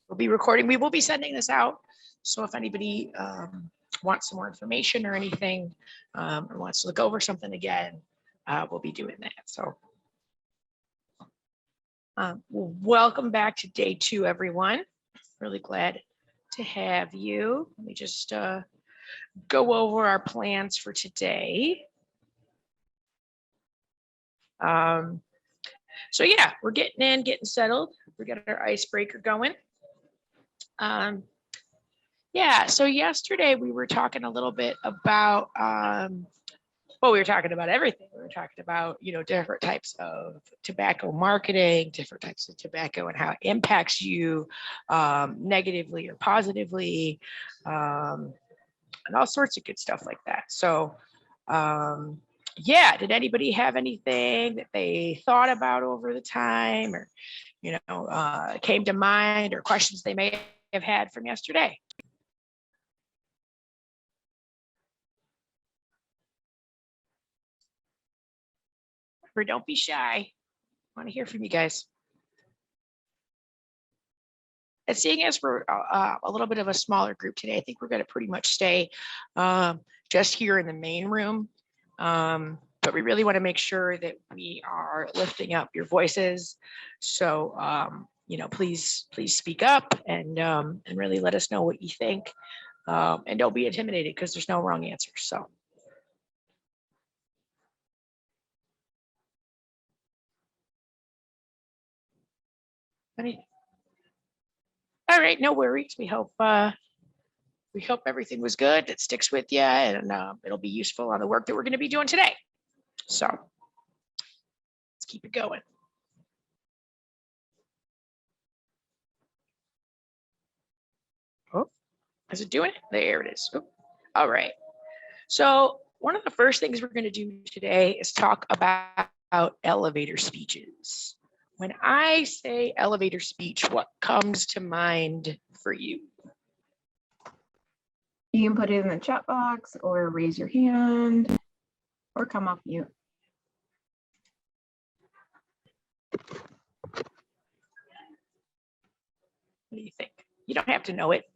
we'll be recording. We will be sending this out. So if anybody wants some more information or anything, or wants to look over something again, we'll be doing that. So welcome back to day 2, everyone. Really glad to have you. Let me just go over our plans for today. So yeah, we're getting in, getting settled. We got our icebreaker going. Yeah, so yesterday we were talking a little bit about, well, we were talking about everything. We were talking about, you know, different types of tobacco marketing, different types of tobacco and how it impacts you negatively or positively, and all sorts of good stuff like that. So yeah, did anybody have anything that they thought about over the time, or, you know, came to mind, or questions they may have had from yesterday? Or don't be shy. I want to hear from you guys. And seeing as we're a little bit of a smaller group today, I think we're going to pretty much stay just here in the main room. But we really want to make sure that we are lifting up your voices. So, you know, please speak up and really let us know what you think. And don't be intimidated, because there's no wrong answer. So. All right, no worries. We hope everything was good. It sticks with you, and it'll be useful on the work that we're going to be doing today. So let's keep it going. Oh, is it doing it? There it is. Oh, all right. So one of the first things we're going to do today is talk about elevator speeches. When I say elevator speech, what comes to mind for you? You can put it in the chat box or raise your hand or come off mute. What do you think? You don't have to know it.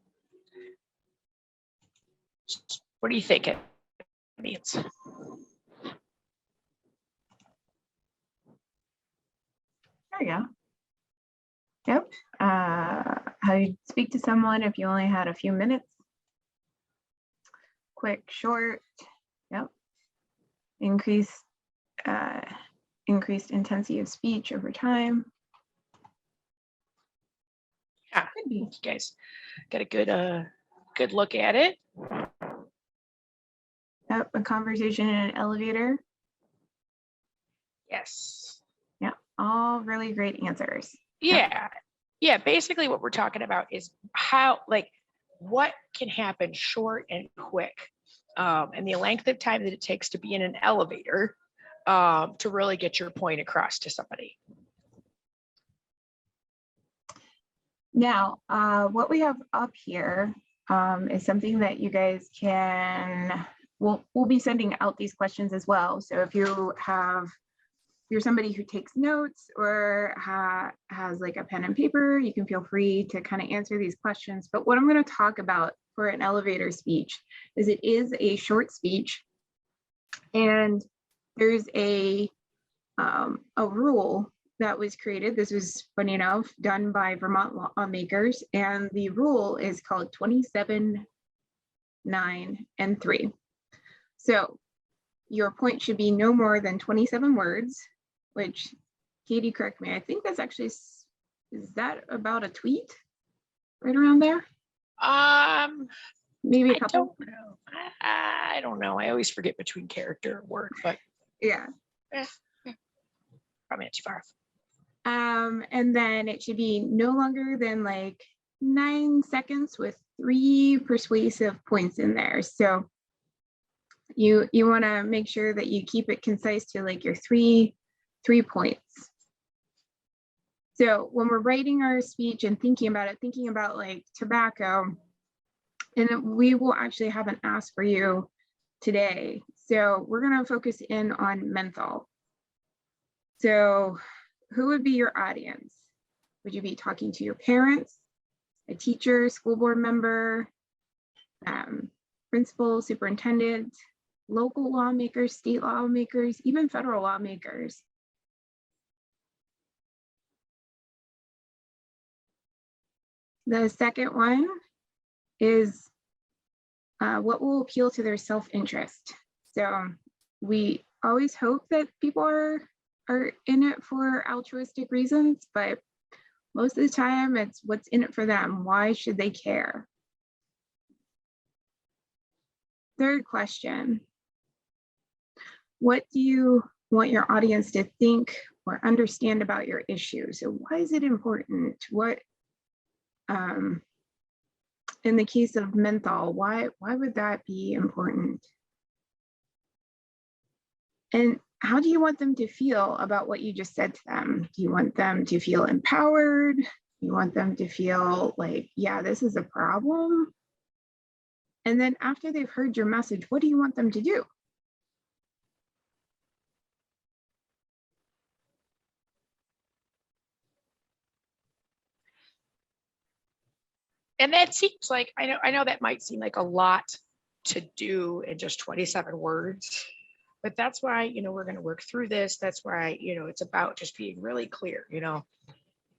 What do you think it means? There you go. Yep. How you speak to someone if you only had a few minutes. Quick, short. Yep. Increased intensity of speech over time. Yeah, you guys got a good look at it. Yep, a conversation in an elevator. Yes. Yeah, all really great answers. Yeah. Yeah, basically what we're talking about is how, like, what can happen short and quick, and the length of time that it takes to be in an elevator to really get your point across to somebody. Now, what we have up here is something that you guys can, we'll be sending out these questions as well. So if you're somebody who takes notes or has like a pen and paper, you can feel free to kind of answer these questions. But what I'm going to talk about for an elevator speech is it is a short speech, and there's a rule that was created. This was, funny enough, done by Vermont lawmakers, and the rule is called 27, 9, and 3. So your point should be no more than 27 words, which, Katie, correct me, I think that's actually, is that about a tweet? Right around there? Maybe a couple? I don't know. I always forget between character and word, but yeah. Probably not too far. And then it should be no longer than like 9 seconds with 3 persuasive points in there. So you want to make sure that you keep it concise to like your three points. So when we're writing our speech and thinking about like tobacco, and we will actually have an ask for you today. So we're going to focus in on menthol. So who would be your audience? Would you be talking to your parents, a teacher, school board member, principal, superintendent, local lawmakers, state lawmakers, even federal lawmakers. The second one is what will appeal to their self-interest. So we always hope that people are in it for altruistic reasons, but most of the time it's what's in it for them. Why should they care? Third question, what do you want your audience to think or understand about your issue? So why is it important? What, in the case of menthol, why would that be important? And how do you want them to feel about what you just said to them? Do you want them to feel empowered? You want them to feel like, yeah, this is a problem? And then after they've heard your message, what do you want them to do? And that seems like, I know that might seem like a lot to do in just 27 words, but that's why, we're going to work through this. That's why, it's about just being really clear.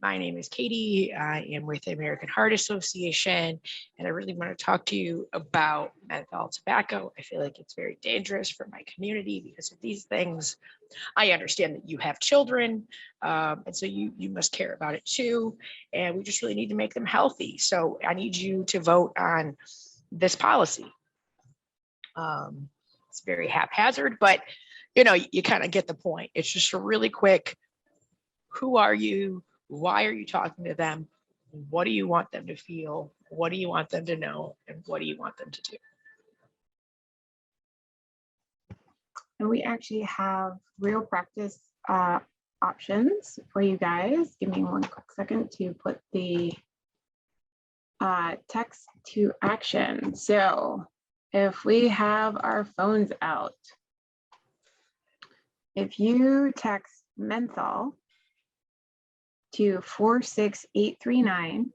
My name is Katie. I am with the American Heart Association, and I really want to talk to you about menthol tobacco. I feel like it's very dangerous for my community because of these things. I understand that you have children, and so you must care about it too. And we just really need to make them healthy. So I need you to vote on this policy. It's very haphazard, but you kind of get the point. It's just a really quick, who are you? Why are you talking to them? What do you want them to feel? What do you want them to know? And what do you want them to do? And we actually have real practice options for you guys. Give me one quick second to put the text to action. So if we have our phones out, if you text menthol to 46839,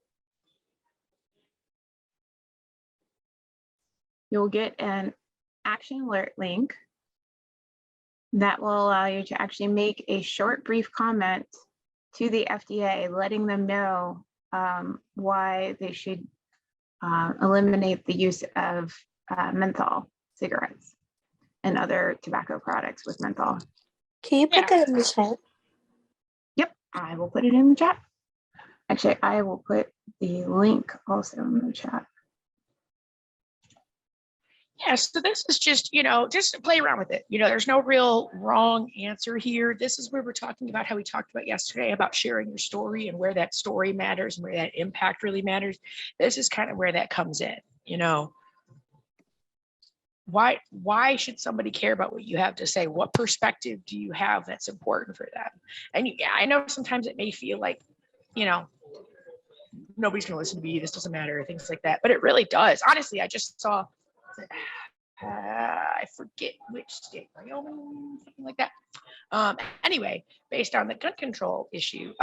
you'll get an action alert link that will allow you to actually make a short, brief comment to the FDA, letting them know why they should eliminate the use of menthol cigarettes and other tobacco products with menthol. Can you put that in the chat? Yep, I will put it in the chat. Actually, I will put the link also in the chat. Yeah, so this is just, just play around with it. There's no real wrong answer here. This is where we're talking about how we talked about yesterday about sharing your story and where that story matters and where that impact really matters. This is kind of where that comes in, Why should somebody care about what you have to say? What perspective do you have that's important for them? And I know sometimes it may feel like, nobody's going to listen to me. This doesn't matter, things like that. But it really does. Honestly, I just saw, I forget which state, Wyoming, something like that. Anyway, based on the gun control issue,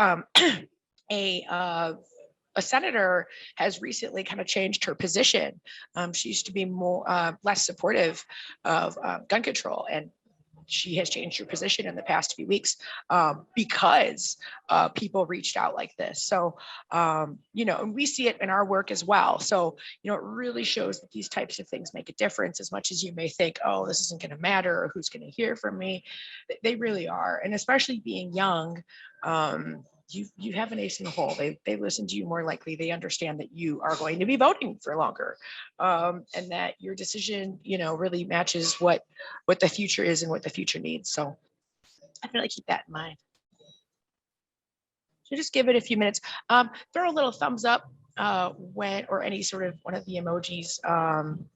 a senator has recently kind of changed her position. She used to be less supportive of gun control, and she has changed her position in the past few weeks because people reached out like this. So, and we see it in our work as well. So, it really shows that these types of things make a difference. As much as you may think, oh, this isn't going to matter, or who's going to hear from me, they really are. And especially being young, you have an ace in the hole. They listen to you more likely. They understand that you are going to be voting for longer, and that your decision, really matches what the future is and what the future needs. So I really keep that in mind. So just give it a few minutes. Throw a little thumbs up when, or any sort of one of the emojis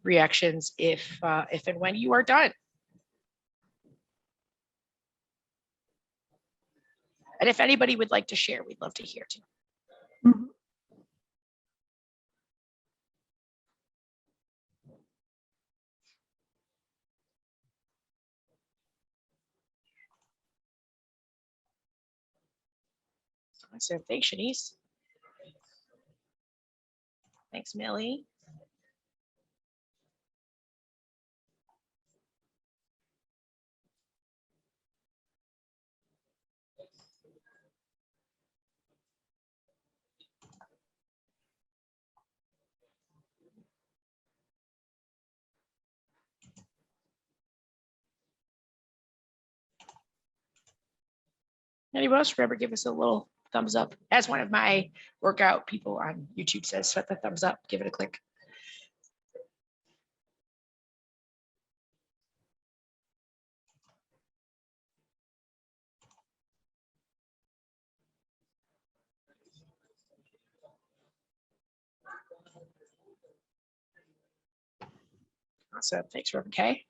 reactions if and when you are done. And if anybody would like to share, we'd love to hear too. Mm-hmm. So thanks, Shanice. Thanks, Millie. Anyone else remember, give us a little thumbs up. As one of my workout people on YouTube says, hit the thumbs up, give it a click. Awesome. Thanks, Reverend Kay.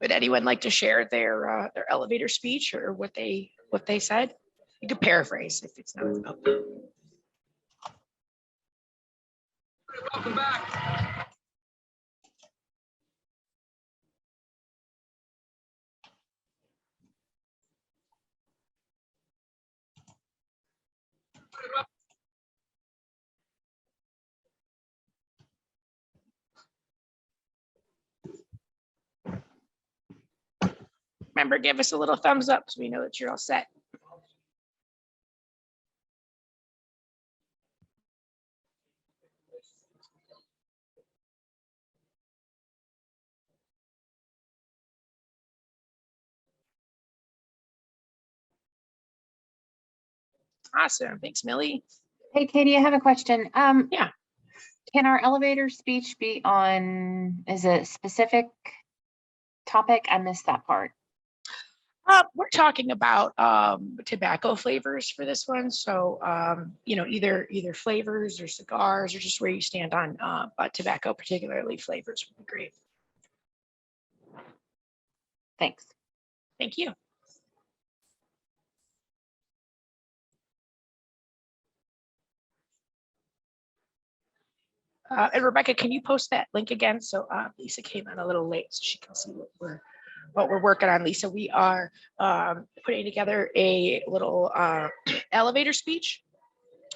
Would anyone like to share their elevator speech or what they said? You could paraphrase if it's not. Welcome back. Remember, give us a little thumbs up so we know that you're all set. Awesome. Thanks, Millie. Hey, Katie, I have a question. Yeah. Can our elevator speech be on, is it a specific topic? I missed that part. We're talking about tobacco flavors for this one. So, either flavors or cigars or just where you stand on tobacco, particularly flavors would be great. Thanks. Thank you. And Rebecca, can you post that link again? So Lisa came in a little late so she can see what we're working on. Lisa, we are putting together a little elevator speech,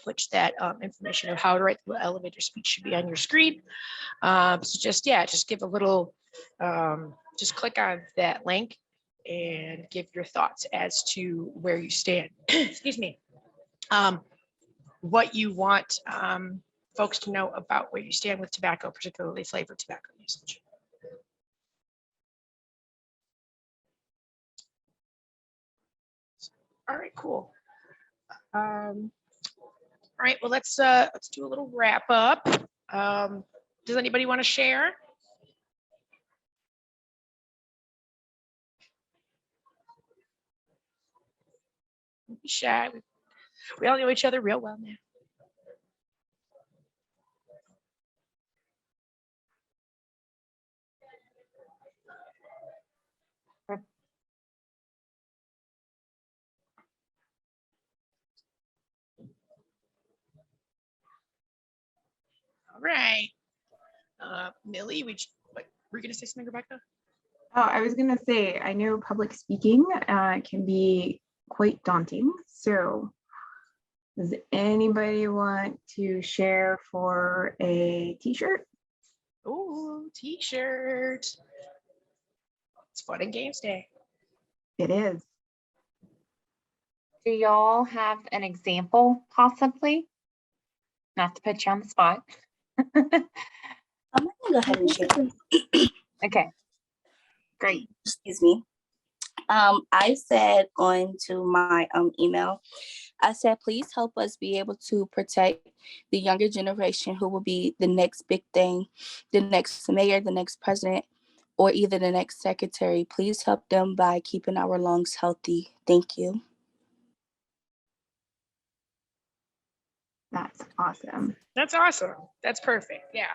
which that information of how to write the elevator speech should be on your screen. So just give a little, just click on that link and give your thoughts as to where you stand. Excuse me. What you want folks to know about where you stand with tobacco, particularly flavored tobacco usage. All right, cool. All right, well, let's do a little wrap up. Does anybody want to share? Don't be shy. We all know each other real well now. All right. Millie, were you going to say something, Rebecca? Oh, I was going to say, I know public speaking can be quite daunting. So does anybody want to share for a t-shirt? Oh, t-shirt. It's fun and games day. It is. Do y'all have an example, possibly? Not to put you on the spot. I'm gonna go ahead and share. Okay, great. Excuse me. I said on to my email, I said, please help us be able to protect the younger generation who will be the next big thing, the next mayor, the next president, or either the next secretary. Please help them by keeping our lungs healthy. Thank you. That's awesome. That's awesome. That's perfect. Yeah.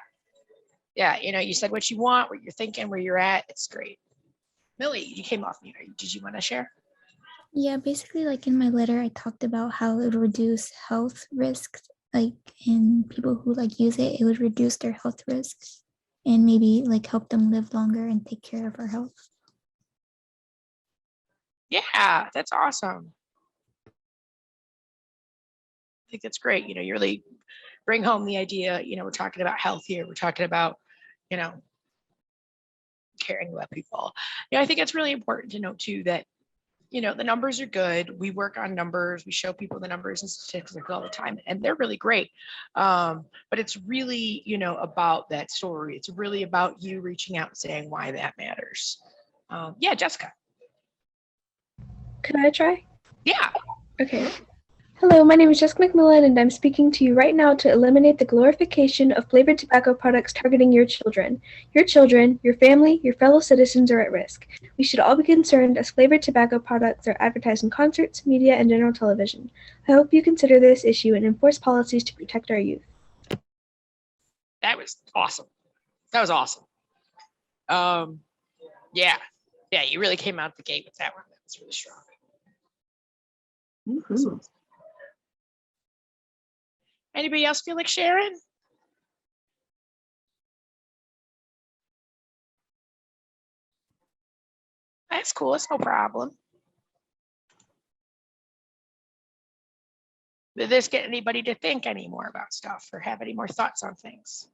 Yeah, you know, you said what you want, what you're thinking, where you're at. It's great. Millie, you came off mute. Did you want to share? Yeah, basically, like in my letter, I talked about how it would reduce health risks, like in people who like use it, it would reduce their health risks and maybe like help them live longer and take care of our health. Yeah, that's awesome. I think that's great. You know, you really bring home the idea, you know, we're talking about health here. We're talking about, you know, caring about people. Yeah, I think it's really important to note too that, you know, the numbers are good. We work on numbers. We show people the numbers and statistics all the time, and they're really great. But it's really, you know, about that story. It's really about you reaching out and saying why that matters. Yeah, Jessica. Can I try? Yeah. Okay. Hello, my name is Jessica McMillan, and I'm speaking to you right now to eliminate the glorification of flavored tobacco products targeting your children. Your children, your family, your fellow citizens are at risk. We should all be concerned as flavored tobacco products are advertised in concerts, media, and general television. I hope you consider this issue and enforce policies to protect our youth. That was awesome. That was awesome. Yeah, you really came out the gate with that one. That was really strong. Woohoo. Anybody else feel like sharing? That's cool. It's no problem. Did this get anybody to think any more about stuff or have any more thoughts on things?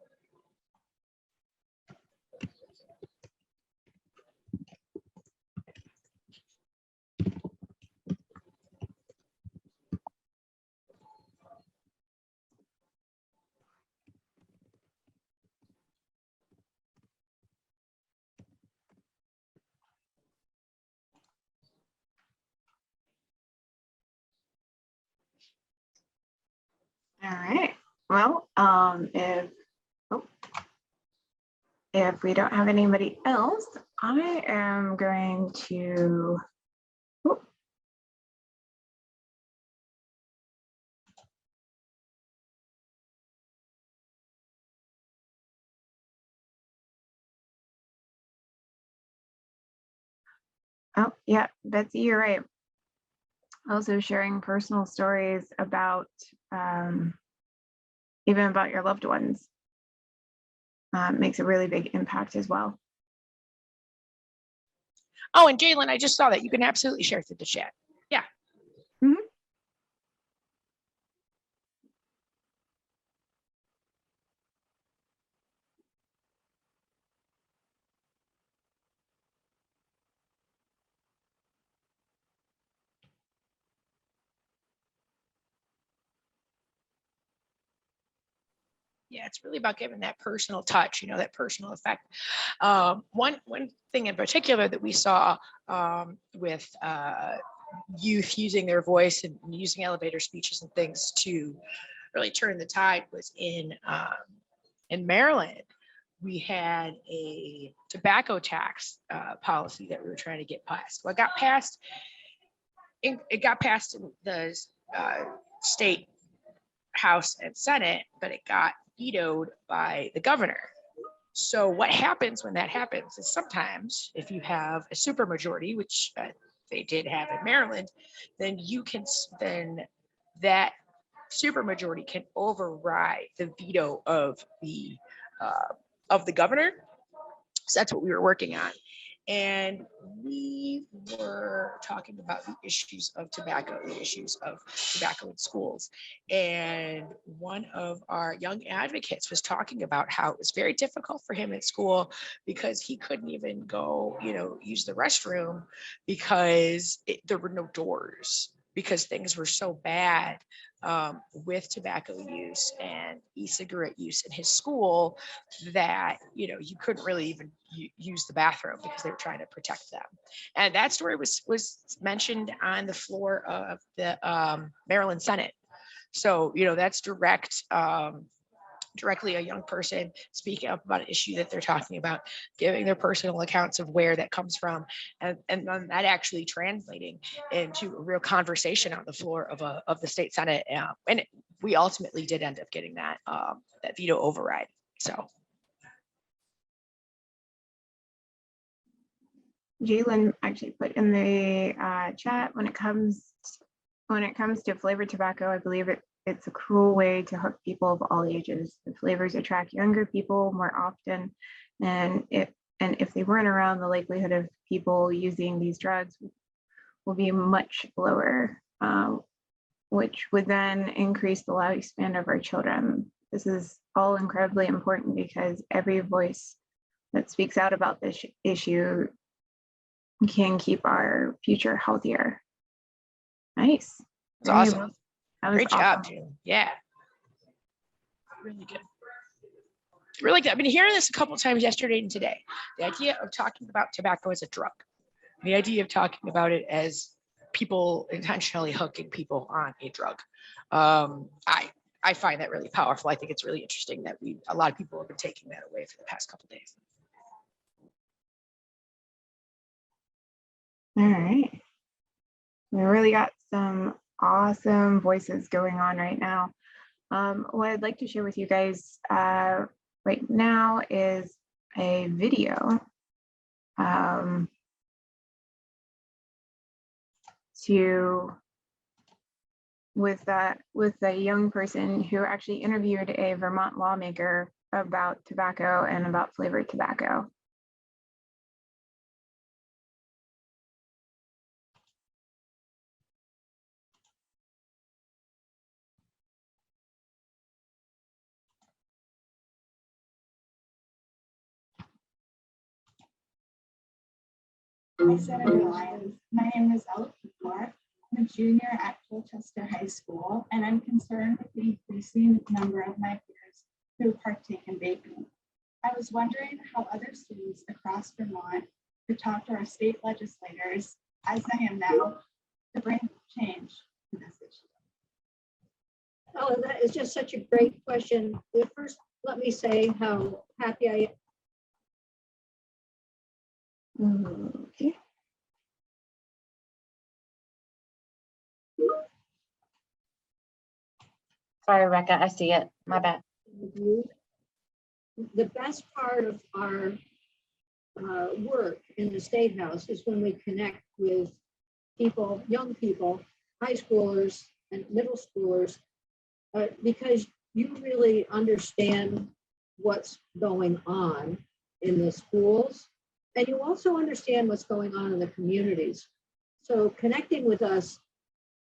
All right. Well, if we don't have anybody else, I am going to. Oh, yeah, Betsy, you're right. Also sharing personal stories about even about your loved ones makes a really big impact as well. Oh, and Jalen, I just saw that. You can absolutely share through the chat. Yeah. Mhm. Yeah, it's really about giving that personal touch, you know, that personal effect. One thing in particular that we saw with youth using their voice and using elevator speeches and things to really turn the tide was in Maryland. We had a tobacco tax policy that we were trying to get passed. Well, it got passed. It got passed in the state House and Senate, but it got vetoed by the governor. So what happens when that happens is sometimes if you have a supermajority, which they did have in Maryland, then that supermajority can override the veto of the governor. So that's what we were working on. And we were talking about the issues of tobacco, the issues of tobacco in schools. And one of our young advocates was talking about how it was very difficult for him at school because he couldn't even go, you know, use the restroom because there were no doors, because things were so bad with tobacco use and e-cigarette use in his school that, you know, you couldn't really even use the bathroom because they were trying to protect them. And that story was mentioned on the floor of the Maryland Senate. So, you know, that's directly a young person speaking up about an issue that they're talking about, giving their personal accounts of where that comes from, and then that actually translating into a real conversation on the floor of the state Senate. And we ultimately did end up getting that veto override. So Jalen actually put in the chat, when it comes to flavored tobacco, I believe it's a cruel way to hook people of all ages. The flavors attract younger people more often, and if they weren't around, the likelihood of people using these drugs will be much lower, which would then increase the lifespan of our children. This is all incredibly important because every voice that speaks out about this issue can keep our future healthier. Nice. That's awesome. That was Great job, awesome. June. Yeah. Really good. Really good. I've been hearing this a couple times yesterday and today. The idea of talking about tobacco as a drug. The idea of talking about it as people intentionally hooking people on a drug. I find that really powerful. I think it's really interesting that a lot of people have been taking that away for the past couple of days. All right. We really got some awesome voices going on right now. What I'd like to share with you guys right now is a video with a young person who actually interviewed a Vermont lawmaker about tobacco and about flavored tobacco. Hi, Senator Lyons. My name is Ella Cooper. I'm a junior at Colchester High School, and I'm concerned with the increasing number of my peers who partake in vaping. I was wondering how other students across Vermont could talk to our state legislators, as I am now, to bring change to this issue. Oh, that is just such a great question. First, let me say how happy I am. Okay. Sorry, Rebecca, I see it. My bad. The best part of our work in the State House is when we connect with people, young people, high schoolers and middle schoolers, because you really understand what's going on in the schools, and you also understand what's going on in the communities. So connecting with us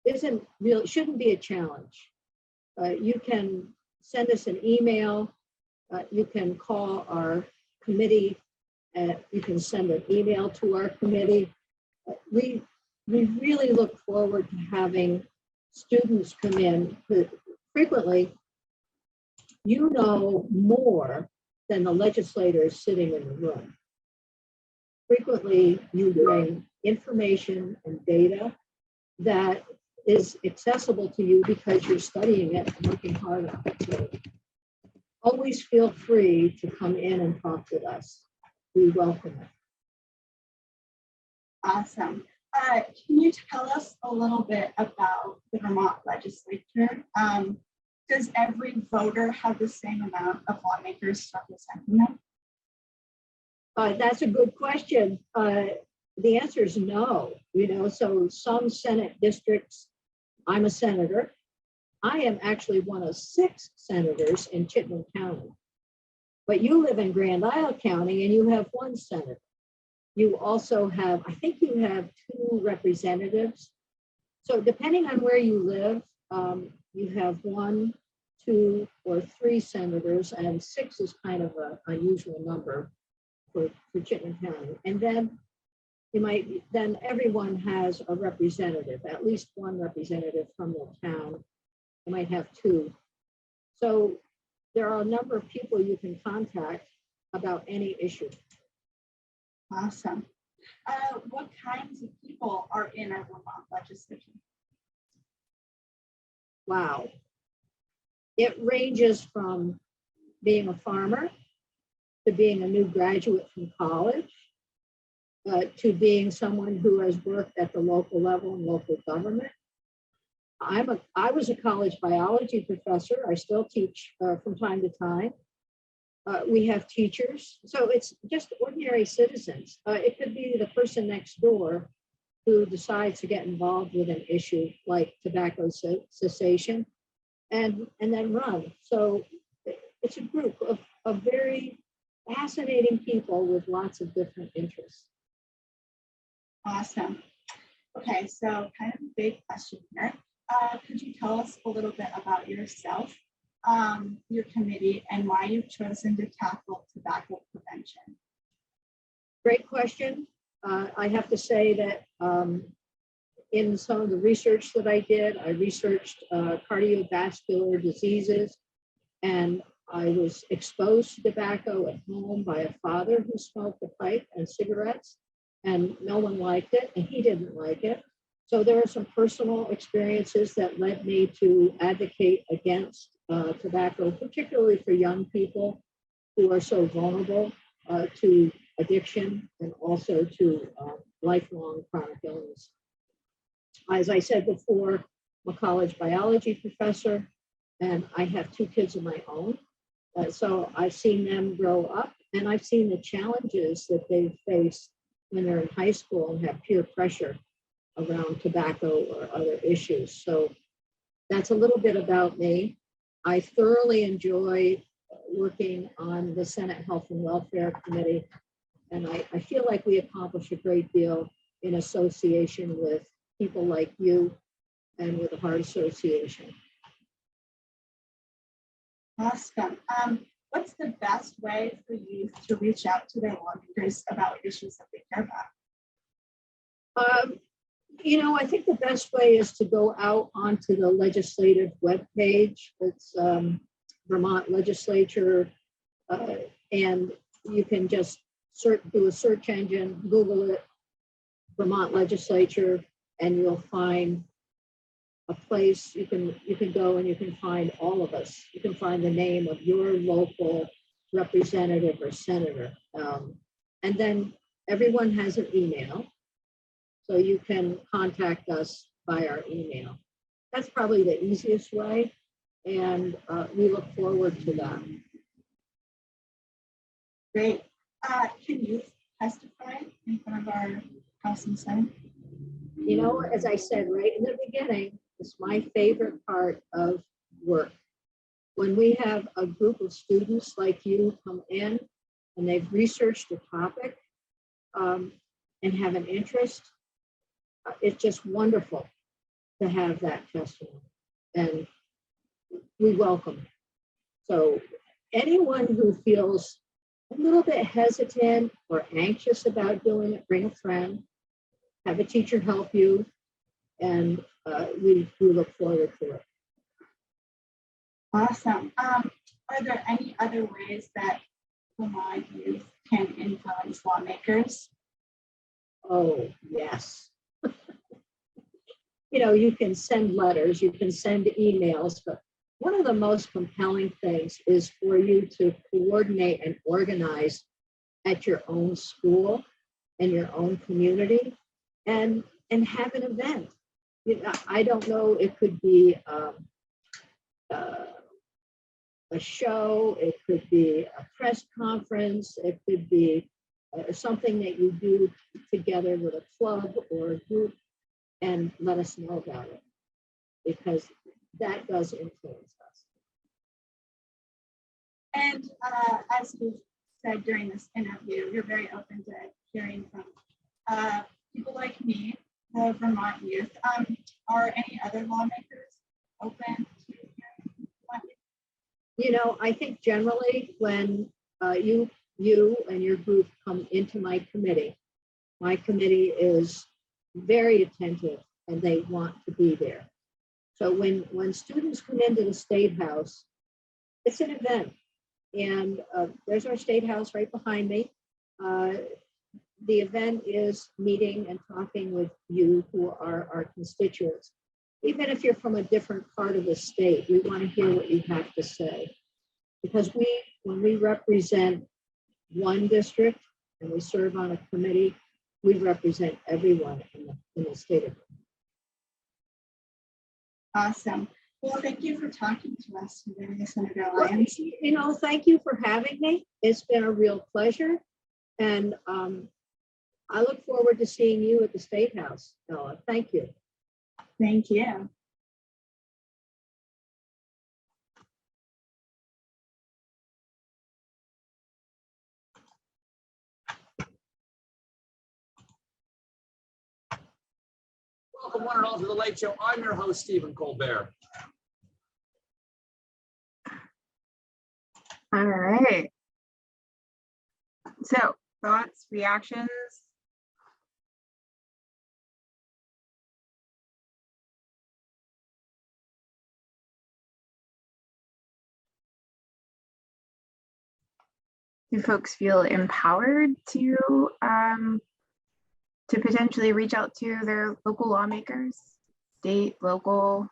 shouldn't be a challenge. You can send us an email. You can call our committee. You can send an email to our committee. We really look forward to having students come in. Frequently, you know more than the legislators sitting in the room. Frequently, you bring information and data that is accessible to you because you're studying it and working hard on it. So always feel free to come in and talk with us. We welcome it. Awesome. Can you tell us a little bit about the Vermont legislature? Does every voter have the same amount of lawmakers representing them? That's a good question. The answer is no. So some Senate districts, I'm a senator. I am actually one of 6 senators in Chittenden County. But you live in Grand Isle County and you have 1 senator. You also have, I think you have 2 representatives. So depending on where you live, you have 1, 2, or 3 senators, and 6 is kind of an unusual number for Chittenden County. And then then everyone has a representative, at least 1 representative from the town. You might have 2. So there are a number of people you can contact about any issue. Awesome. What kinds of people are in our Vermont legislature? Wow. It ranges from being a farmer to being a new graduate from college, to being someone who has worked at the local level in local government. I was a college biology professor. I still teach from time to time. We have teachers. So it's just ordinary citizens. It could be the person next door who decides to get involved with an issue like tobacco cessation and then run. So it's a group of very fascinating people with lots of different interests. Awesome. Okay, so kind of a big question here. Could you tell us a little bit about yourself, your committee, and why you've chosen to tackle tobacco prevention? Great question. I have to say that in some of the research that I did, I researched cardiovascular diseases, and I was exposed to tobacco at home by a father who smoked a pipe and cigarettes, and no one liked it, and he didn't like it. So there are some personal experiences that led me to advocate against tobacco, particularly for young people who are so vulnerable to addiction and also to lifelong chronic illness. As I said before, I'm a college biology professor, and I have 2 kids of my own. So I've seen them grow up, and I've seen the challenges that they face when they're in high school and have peer pressure around tobacco or other issues. So that's a little bit about me. I thoroughly enjoy working on the Senate Health and Welfare Committee, and I feel like we accomplish a great deal in association with people like you and with the Heart Association. Awesome. What's the best way for youth to reach out to their lawmakers about issues that they care about? You know, I think the best way is to go out onto the legislative webpage. It's Vermont Legislature, and you can just do a search engine, Google it, Vermont Legislature, and you'll find a place you can go and you can find all of us. You can find the name of your local representative or senator. And then everyone has an email. So you can contact us by our email. That's probably the easiest way. And we look forward to that. Great. Can you testify in front of our House and Senate? You know, as I said right in the beginning, it's my favorite part of work. When we have a group of students like you come in and they've researched a topic and have an interest, it's just wonderful to have that testimony, and we welcome it. So anyone who feels a little bit hesitant or anxious about doing it, bring a friend, have a teacher help you, and we look forward to it. Awesome. Are there any other ways that Vermont youth can influence lawmakers? Oh, yes. You know, you can send letters, you can send emails, but one of the most compelling things is for you to coordinate and organize at your own school and your own community and have an event. You know, I don't know, it could be a show, it could be a press conference, it could be something that you do together with a club or a group, and let us know about it, because that does influence us. And as you said during this interview, you're very open to hearing from people like me, the Vermont youth. Are any other lawmakers open to hearing from Vermont youth? You know, I think generally when you and your group come into my committee is very attentive and they want to be there. So when students come into the State House, it's an event. And there's our State House right behind me. The event is meeting and talking with you who are our constituents. Even if you're from a different part of the state, we want to hear what you have to say. Because when we represent one district and we serve on a committee, we represent everyone in the state of Vermont. Awesome. Well, thank you for talking to us today, Senator Well, Lyons. you know, thank you for having me. It's been a real pleasure. And I look forward to seeing you at the State House, Bella. Thank you. Thank you. Welcome one and all to the Late Show. I'm your host, Stephen Colbert. All right. So thoughts, reactions? Do folks feel empowered to potentially reach out to their local lawmakers, state, local?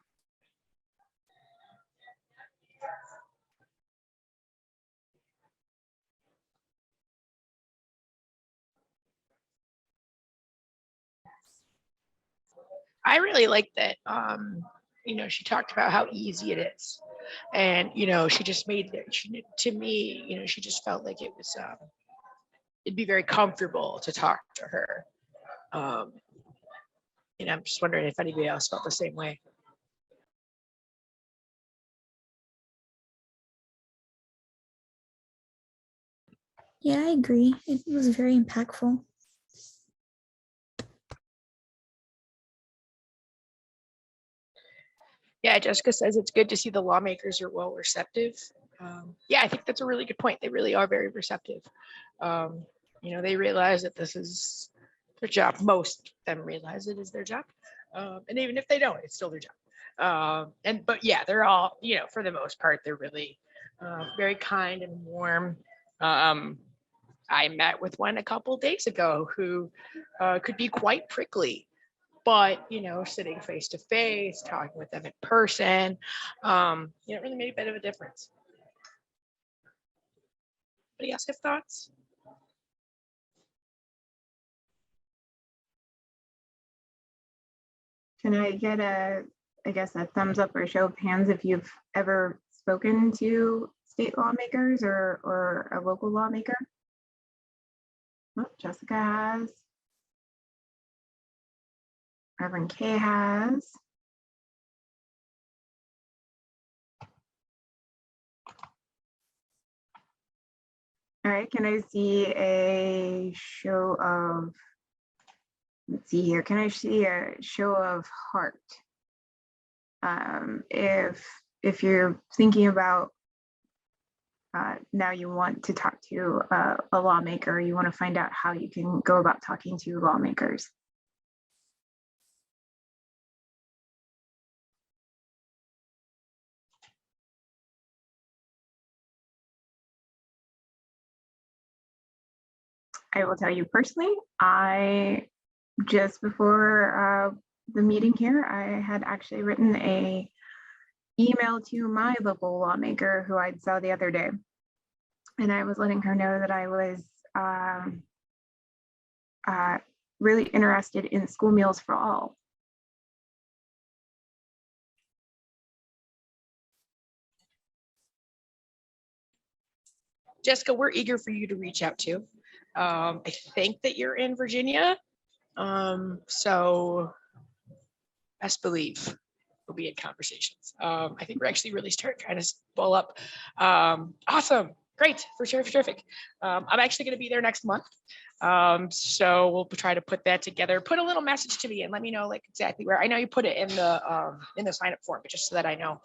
I really like that. She talked about how easy it is, and she just made it. To me, she just felt like it was. It'd be very comfortable to talk to her. I'm just wondering if anybody else felt the same way. Yeah, I agree. It was very impactful. Yeah, Jessica says it's good to see the lawmakers are well receptive. Yeah, I think that's a really good point. They really are very receptive. They realize that this is their job. Most of them realize it is their job. And even if they don't, it's still their job. But yeah, they're all, for the most part, they're really very kind and warm. I met with one a couple days ago who could be quite prickly, but sitting face to face, talking with them in person, it really made a bit of a difference. Anybody else have thoughts? Can I get a thumbs up or show of hands if you've ever spoken to state lawmakers or a local lawmaker? Oh, Jessica has. Reverend Kay has. All right, can I see a show of, let's see here, can I see a show of heart? If you're thinking about now you want to talk to a lawmaker, you want to find out how you can go about talking to lawmakers. I will tell you personally, I just before the meeting here, I had actually written a email to my local lawmaker who I saw the other day. And I was letting her know that I was really interested in school meals for all. Jessica, we're eager for you to reach out to. I think that you're in Virginia. So best believe we'll be in conversations. I think we're actually really starting to kind of spoil up. Awesome. Great. For sure. Terrific. I'm actually going to be there next month. So we'll try to put that together, put a little message to me and let me know like exactly where. I know you put it in the sign up form, but just so that I know,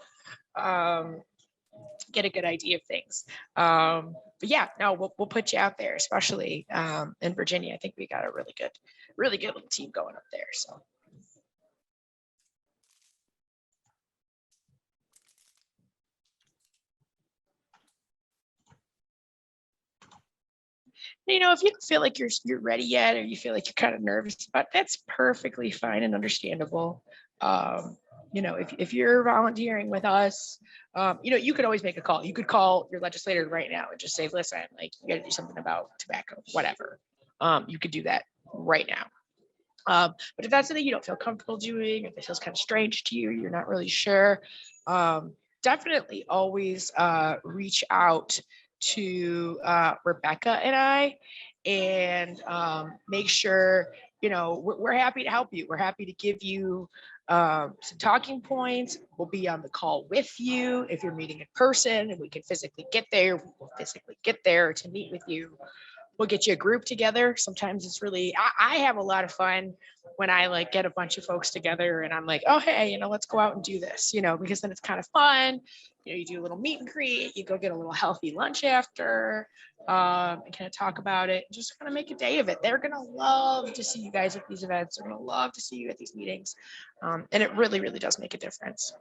get a good idea of things. But yeah, no, we'll put you out there, especially in Virginia. I think we got a really good little team going up there. So. If you don't feel like you're ready yet, or you feel like you're kind of nervous, but that's perfectly fine and understandable. If you're volunteering with us, you could always make a call. You could call your legislator right now and just say, listen, like you got to do something about tobacco, whatever. You could do that right now. But if that's something you don't feel comfortable doing, if it feels kind of strange to you, you're not really sure, definitely always reach out to Rebecca and I, and make sure, we're happy to help you. We're happy to give you some talking points. We'll be on the call with you if you're meeting in person and we can physically get there. We'll physically get there to meet with you. We'll get you a group together. Sometimes it's really, I have a lot of fun when I like get a bunch of folks together and I'm like, oh, hey, let's go out and do this, because then it's kind of fun. You do a little meet and greet, you go get a little healthy lunch after, and kind of talk about it, and just kind of make a day of it. They're going to love to see you guys at these events. They're going to love to see you at these meetings. And it really, really does make a difference.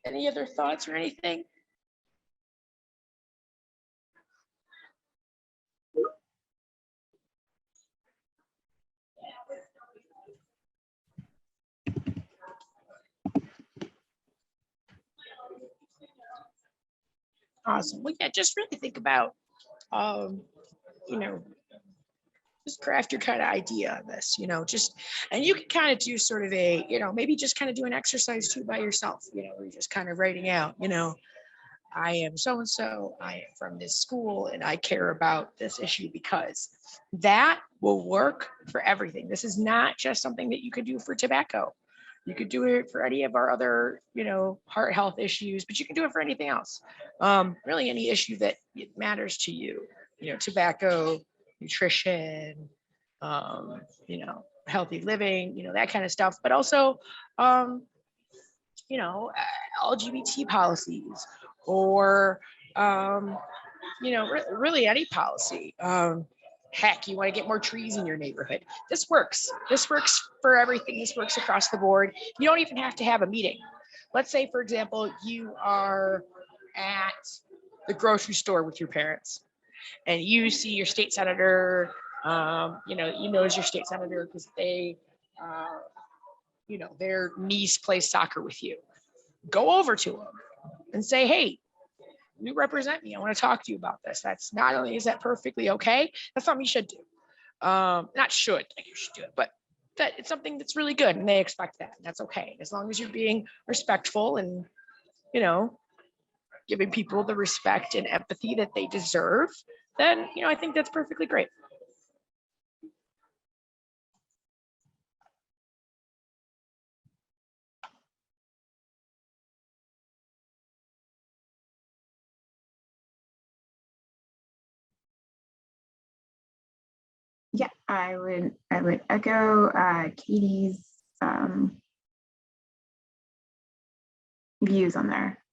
Any other thoughts or anything? Awesome. Well, yeah, just really think about, just craft your kind of idea on this, and you can kind of do sort of a, maybe just kind of do an exercise too by yourself, where you're just kind of writing out, I am so-and-so, I am from this school, and I care about this issue, because that will work for everything. This is not just something that you could do for tobacco. You could do it for any of our other, heart health issues, but you can do it for anything else. Really any issue that matters to you, tobacco, nutrition, healthy living, that kind of stuff, but also, LGBT policies, or, really any policy. Heck, you want to get more trees in your neighborhood. This works. This works for everything. This works across the board. You don't even have to have a meeting. Let's say, for example, you are at the grocery store with your parents and you see your state senator, you know as your state senator because they, their niece plays soccer with you. Go over to them and say, hey, you represent me. I want to talk to you about this. That's not only is that perfectly okay, that's something you should do. Not should, like you should do it, but that it's something that's really good and they expect that. That's okay. As long as you're being respectful and, giving people the respect and empathy that they deserve, then, I think that's perfectly great. Yeah, I would echo Katie's views on there.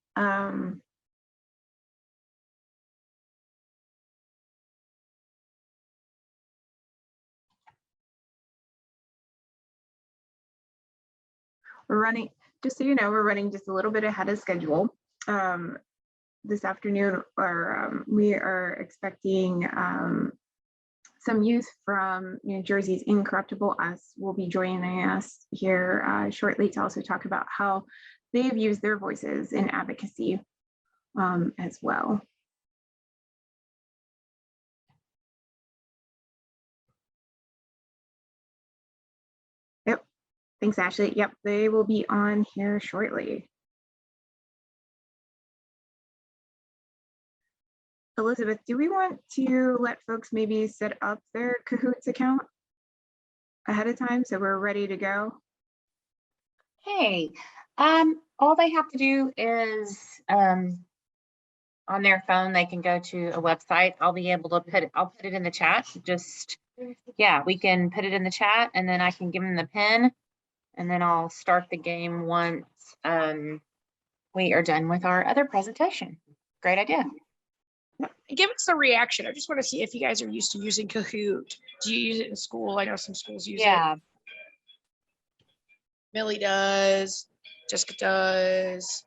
We're running, just so you know, we're running just a little bit ahead of schedule. This afternoon, or we are expecting some youth from New Jersey's Incorruptible US will be joining us here shortly to also talk about how they've used their voices in advocacy as well. Yep, thanks, Ashley. Yep, they will be on here shortly. Elizabeth, do we want to let folks maybe set up their Cahoots account ahead of time so we're ready to go? Hey, all they have to do is on their phone, they can go to a website. I'll be able to I'll put it in the chat. Just, yeah, we can put it in the chat and then I can give them the pin and then I'll start the game once we are done with our other presentation. Great idea. give us a reaction. I just want to see if you guys are used to using Kahoot. Do you use it in school? I know some schools use it. Yeah. Millie does. Jessica does.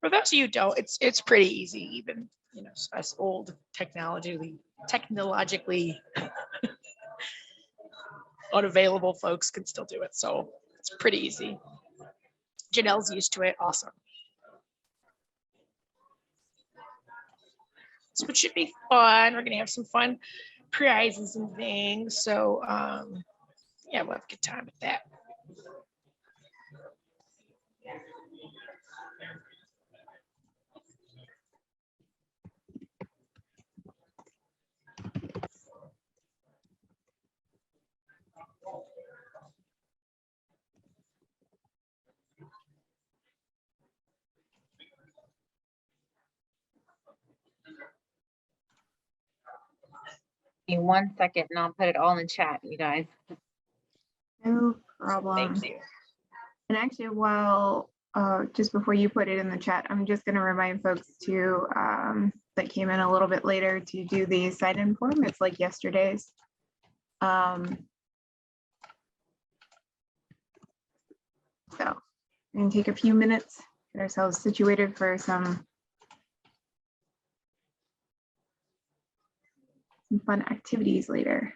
For those of you who don't, it's pretty easy. Even us old technologically unavailable folks can still do it. So it's pretty easy. Janelle's used to it. Awesome. So it should be fun. We're gonna have some fun prizes and things. So yeah, we'll have a good time with that. Give me 1 second and I'll put it all in the chat, you guys. No problem. Thank you. And actually, while just before you put it in the chat, I'm just going to remind folks to that came in a little bit later to do the sign-in form. It's like yesterday's. So we're going to take a few minutes, get ourselves situated for some fun activities later.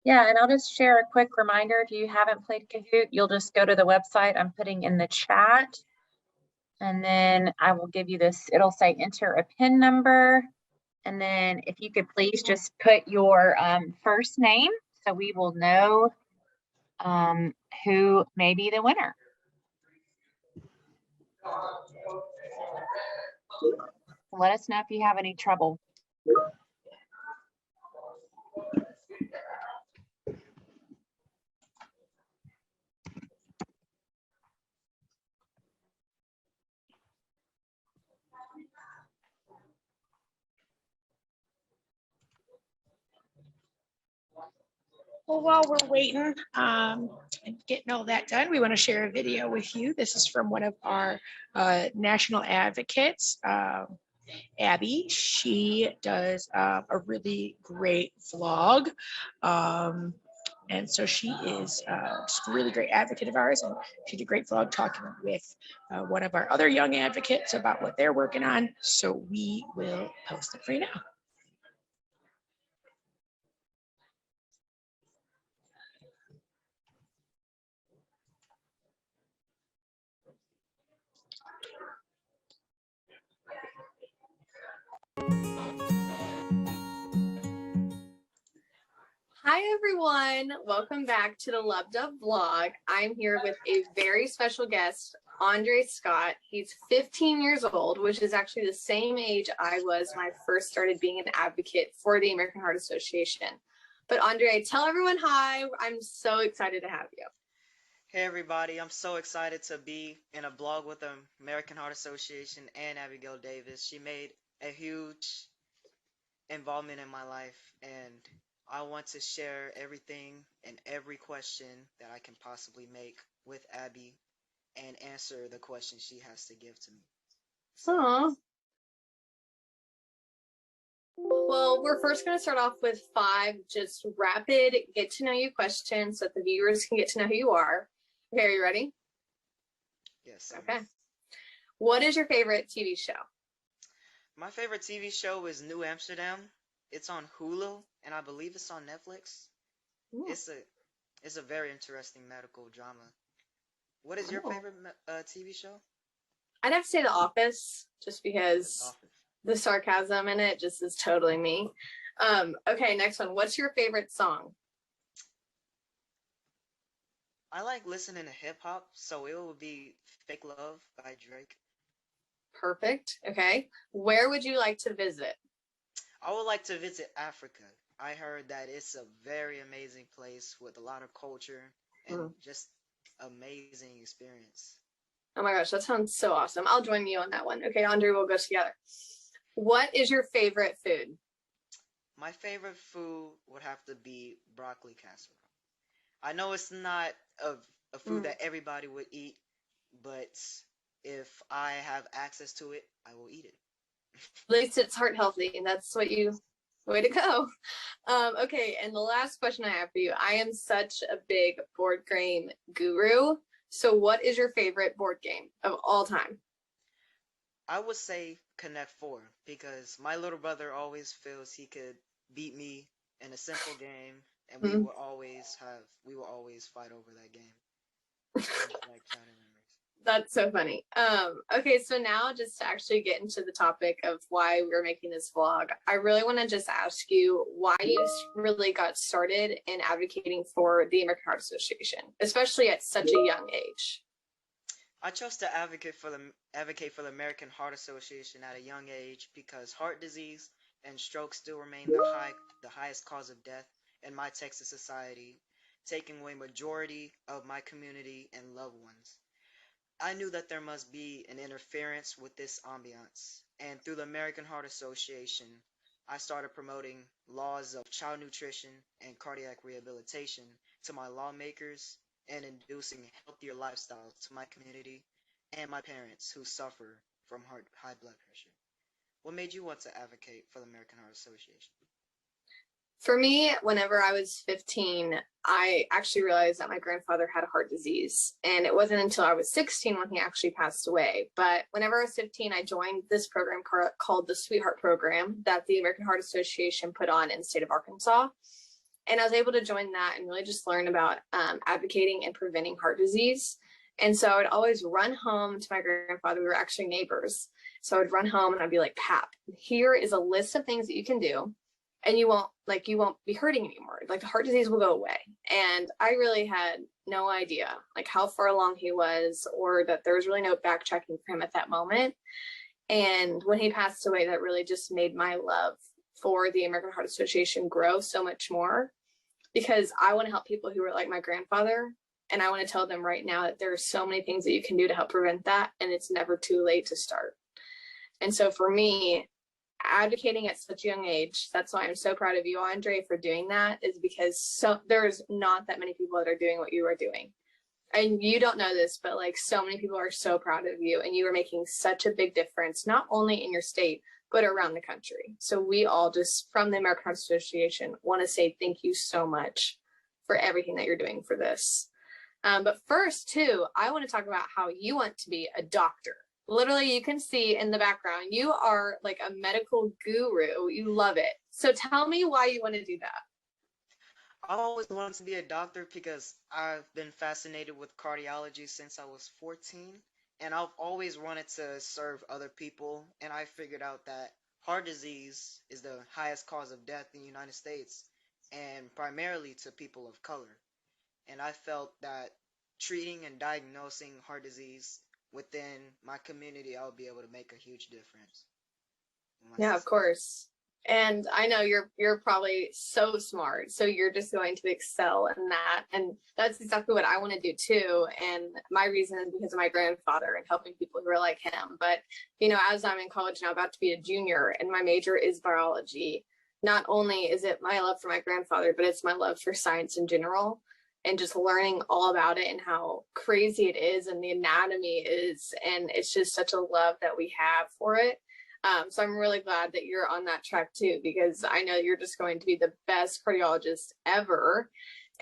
Yeah, and I'll just share a quick reminder. If you haven't played Kahoot, you'll just go to the website I'm putting in the chat. And then I will give you this, it'll say enter a PIN number. And then if you could please just put your first name so we will know who may be the winner. Let us know if you have any trouble. Well, while we're waiting and getting all that done, we want to share a video with you. This is from one of our national advocates, Abby. She does a really great vlog. And so she is just a really great advocate of ours. And she did a great vlog talking with one of our other young advocates about what they're working on. So we will post it for you now. Hi everyone, welcome back to the Loved Up vlog. I'm here with a very special guest, Andre Scott. He's 15 years old, which is actually the same age I was when I first started being an advocate for the American Heart Association. But Andre, tell everyone hi. I'm so excited to have you. Hey everybody, I'm so excited to be in a blog with the American Heart Association and Abigail Davis. She made a huge involvement in my life, and I want to share everything and every question that I can possibly make with Abby and answer the questions she has to give to me. Aww. Well, we're first going to start off with 5 just rapid get to know you questions so that the viewers can get to know who you are. Okay, are you ready? Yes. Okay. What is your favorite TV show? My favorite TV show is New Amsterdam. It's on Hulu, and I believe it's on Netflix. Ooh. It's a very interesting medical drama. What is your favorite TV show? I'd have to say The Office, just because the sarcasm in it just is totally me. Okay, next one. What's your favorite song? I like listening to hip hop, so it would be Fake Love by Drake. Perfect. Okay. Where would you like to visit? I would like to visit Africa. I heard that it's a very amazing place with a lot of culture and just amazing experience. Oh my gosh, that sounds so awesome. I'll join you on that one. Okay, Andre, we'll go together. What is your favorite food? My favorite food would have to be broccoli casserole. I know it's not a food that everybody would eat, but if I have access to it, I will eat it. At least it's heart healthy, and that's what you, way to go. Okay, and the last question I have for you, I am such a big board game guru. So what is your favorite board game of all time? I would say Connect Four because my little brother always feels he could beat me in a simple game, and we will always fight over that game. Like childhood memories. That's so funny. Okay, so now just to actually get into the topic of why we're making this vlog, I really want to just ask you why you really got started in advocating for the American Heart Association, especially at such a young age. I chose to advocate for the American Heart Association at a young age because heart disease and stroke still remain the highest cause of death in my Texas society, taking away majority of my community and loved ones. I knew that there must be an interference with this ambiance, and through the American Heart Association, I started promoting laws of child nutrition and cardiac rehabilitation to my lawmakers and inducing healthier lifestyles to my community and my parents who suffer from high blood pressure. What made you want to advocate for the American Heart Association? For me, whenever I was 15, I actually realized that my grandfather had heart disease. And it wasn't until I was 16 when he actually passed away. But whenever I was 15, I joined this program called the Sweetheart Program that the American Heart Association put on in the state of Arkansas. And I was able to join that and really just learn about advocating and preventing heart disease. And so I would always run home to my grandfather. We were actually neighbors. So I would run home and I'd be like, Pap, here is a list of things that you can do. And you won't be hurting anymore. Like the heart disease will go away. And I really had no idea like how far along he was, or that there was really no backtracking for him at that moment. And when he passed away, that really just made my love for the American Heart Association grow so much more, because I want to help people who are like my grandfather. And I want to tell them right now that there are so many things that you can do to help prevent that. And it's never too late to start. And so for me, advocating at such a young age, that's why I'm so proud of you, Andre, for doing that, is because there's not that many people that are doing what you are doing. And you don't know this, but like so many people are so proud of you, and you are making such a big difference, not only in your state, but around the country. So we all just, from the American Heart Association, want to say thank you so much for everything that you're doing for this. But first, too, I want to talk about how you want to be a doctor. Literally, you can see in the background, you are like a medical guru. You love it. So tell me why you want to do that. I've always wanted to be a doctor because I've been fascinated with cardiology since I was 14, and I've always wanted to serve other people, and I figured out that heart disease is the highest cause of death in the United States, and primarily to people of color. And I felt that treating and diagnosing heart disease within my community, I would be able to make a huge difference. Yeah, of course. And I know you're probably so smart, so you're just going to excel in that. And that's exactly what I want to do too. And my reason is because of my grandfather and helping people who are like him. But, you know, as I'm in college now, about to be a junior, and my major is biology, not only is it my love for my grandfather, but it's my love for science in general, and just learning all about it and how crazy it is and the anatomy is. And it's just such a love that we have for it. So I'm really glad that you're on that track too, because I know you're just going to be the best cardiologist ever.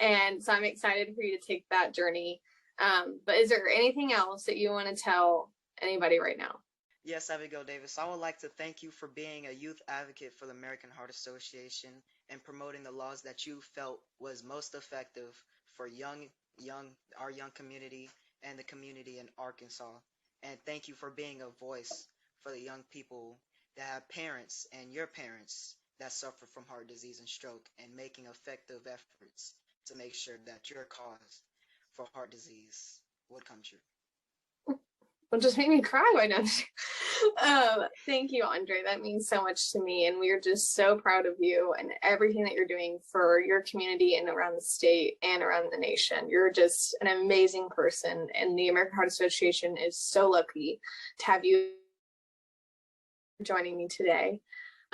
And so I'm excited for you to take that journey. But is there anything else that you want to tell anybody right now? Yes, Abigail Davis, I would like to thank you for being a youth advocate for the American Heart Association and promoting the laws that you felt was most effective for our young community and the community in Arkansas. And thank you for being a voice for the young people that have parents and your parents that suffer from heart disease and stroke, and making effective efforts to make sure that your cause for heart disease would come true. Well, just made me cry. Why not? Thank you, Andre. That means so much to me. And we are just so proud of you and everything that you're doing for your community and around the state and around the nation. You're just an amazing person. And the American Heart Association is so lucky to have you joining me today.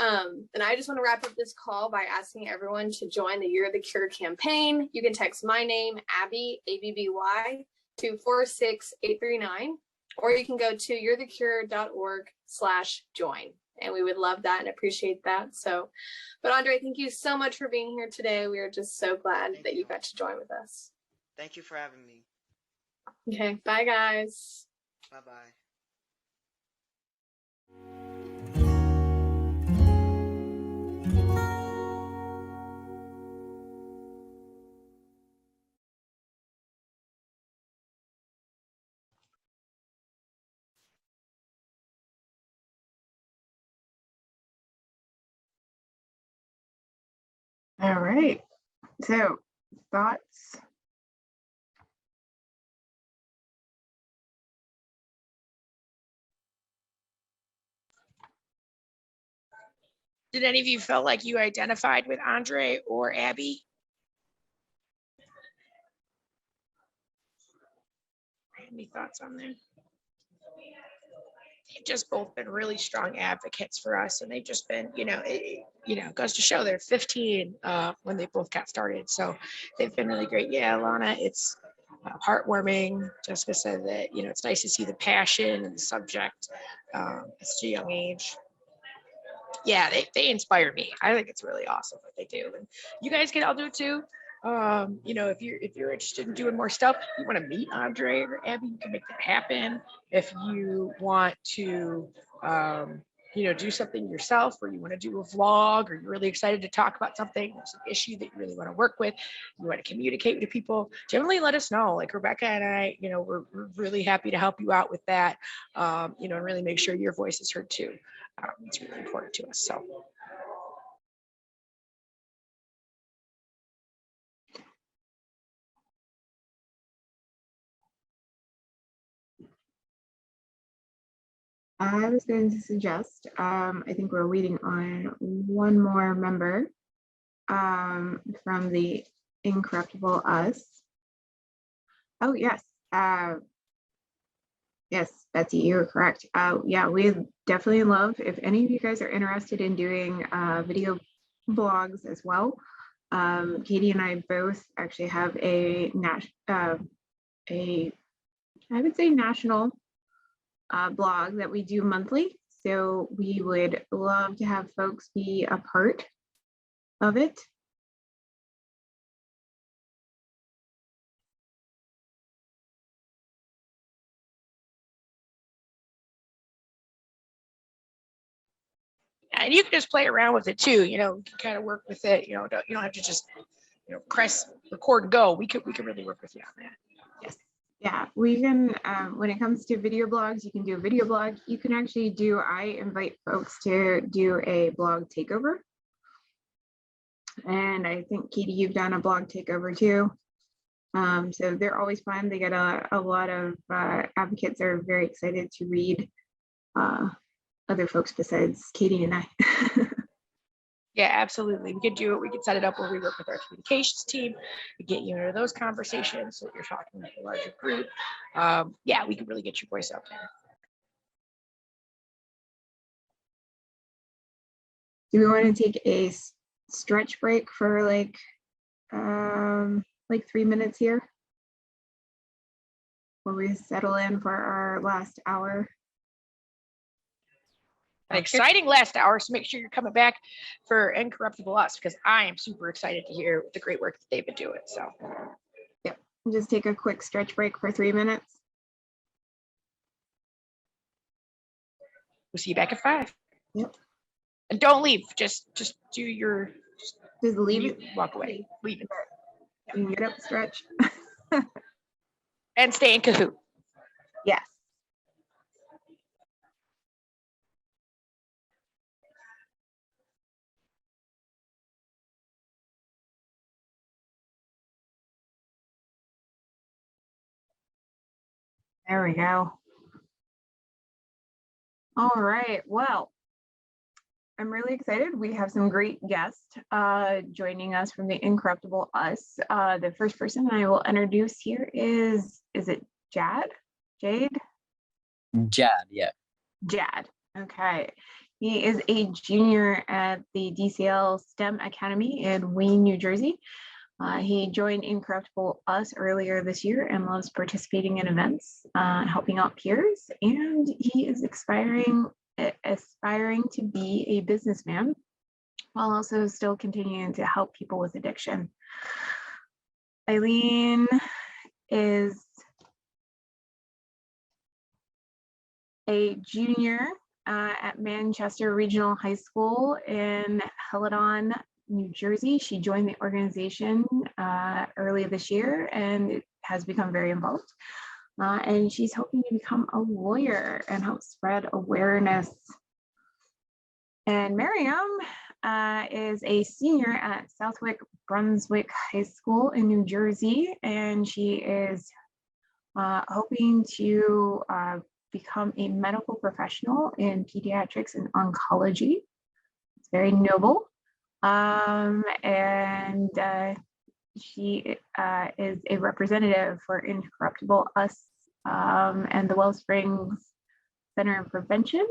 And I just want to wrap up this call by asking everyone to join the You're the Cure campaign. You can text my name, Abby, ABBY, to 46839, or you can go to you'rethecure.org/join. And we would love that and appreciate that. So, but Andre, thank you so much for being here today. We are just so glad that you got to join with us. Thank you for having me. Okay, bye guys. Bye-bye. All right. So thoughts? Did any of you feel like you identified with Andre or Abby? Any thoughts on that? They've just both been really strong advocates for us, and they've just been, it goes to show they're 15 when they both got started. So they've been really great. Yeah, Alana, it's heartwarming. Jessica said that, it's nice to see the passion and the subject at such a young age. Yeah, they inspire me. I think it's really awesome what they do, and you guys can all do it too. If you're interested in doing more stuff, you want to meet Andre or Abby, you can make that happen. If you want to do something yourself, or you want to do a vlog, or you're really excited to talk about something, there's an issue that you really want to work with, you want to communicate with people, generally let us know. Like Rebecca and I, we're really happy to help you out with that, and really make sure your voice is heard too. It's really important to us. So. I was going to suggest, I think we're waiting on one more member from the Incorruptible US. Oh, yes. Yes, Betsy, you're correct. Yeah, we definitely love if any of you guys are interested in doing video blogs as well. Katie and I both actually have I would say national blog that we do monthly. So we would love to have folks be a part of it. And you can just play around with it too. You can kind of work with it. You don't have to just press record and go. We could really work with you on that. Yes. Yeah, we can. When it comes to video blogs, you can do a video blog. You can actually I invite folks to do a blog takeover. And I think, Katie, you've done a blog takeover too. So they're always fun. They get a lot of advocates that are very excited to read other folks besides Katie and I. Yeah, absolutely. We could do it. We could set it up where we work with our communications team. We get you into those conversations so that you're talking with a larger group. Yeah, we could really get your voice out there. Do we want to take a stretch break for like 3 minutes here? While we settle in for our last hour. An exciting last hour, so make sure you're coming back for Incorruptible US, because I am super excited to hear the great work that they've been doing. So, yep, just take a quick stretch break for 3 minutes. We'll see you back at 5. Yep. And don't leave. Just do your. Just leave it. Walk away. Leave it. You can get up, stretch. And stay in Kahoot. Yes. There we go. All right. Well, I'm really excited. We have some great guests joining us from the Incorruptible US. The first person I will introduce here is it Jad? Jade? Jad, yeah. Jad. Okay. He is a junior at the DCL STEM Academy in Wayne, New Jersey. He joined Incorruptible US earlier this year and loves participating in events, helping out peers, and he is aspiring to be a businessman while also still continuing to help people with addiction. Eileen is a junior at Manchester Regional High School in Helidon, New Jersey. She joined the organization earlier this year and has become very involved. And she's hoping to become a lawyer and help spread awareness. And Miriam is a senior at Southwick Brunswick High School in New Jersey, and she is hoping to become a medical professional in pediatrics and oncology. It's very noble. And she is a representative for Incorruptible US and the Wellsprings Center of Prevention.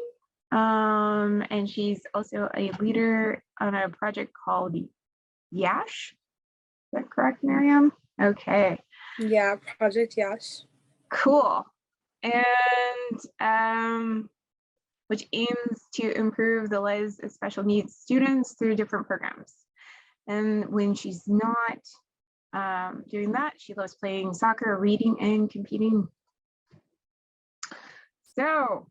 And she's also a leader on a project called YASH. Is that correct, Miriam? Okay. Yeah, Project Yash. Cool. And which aims to improve the lives of special needs students through different programs. And when she's not doing that, she loves playing soccer, reading, and competing. So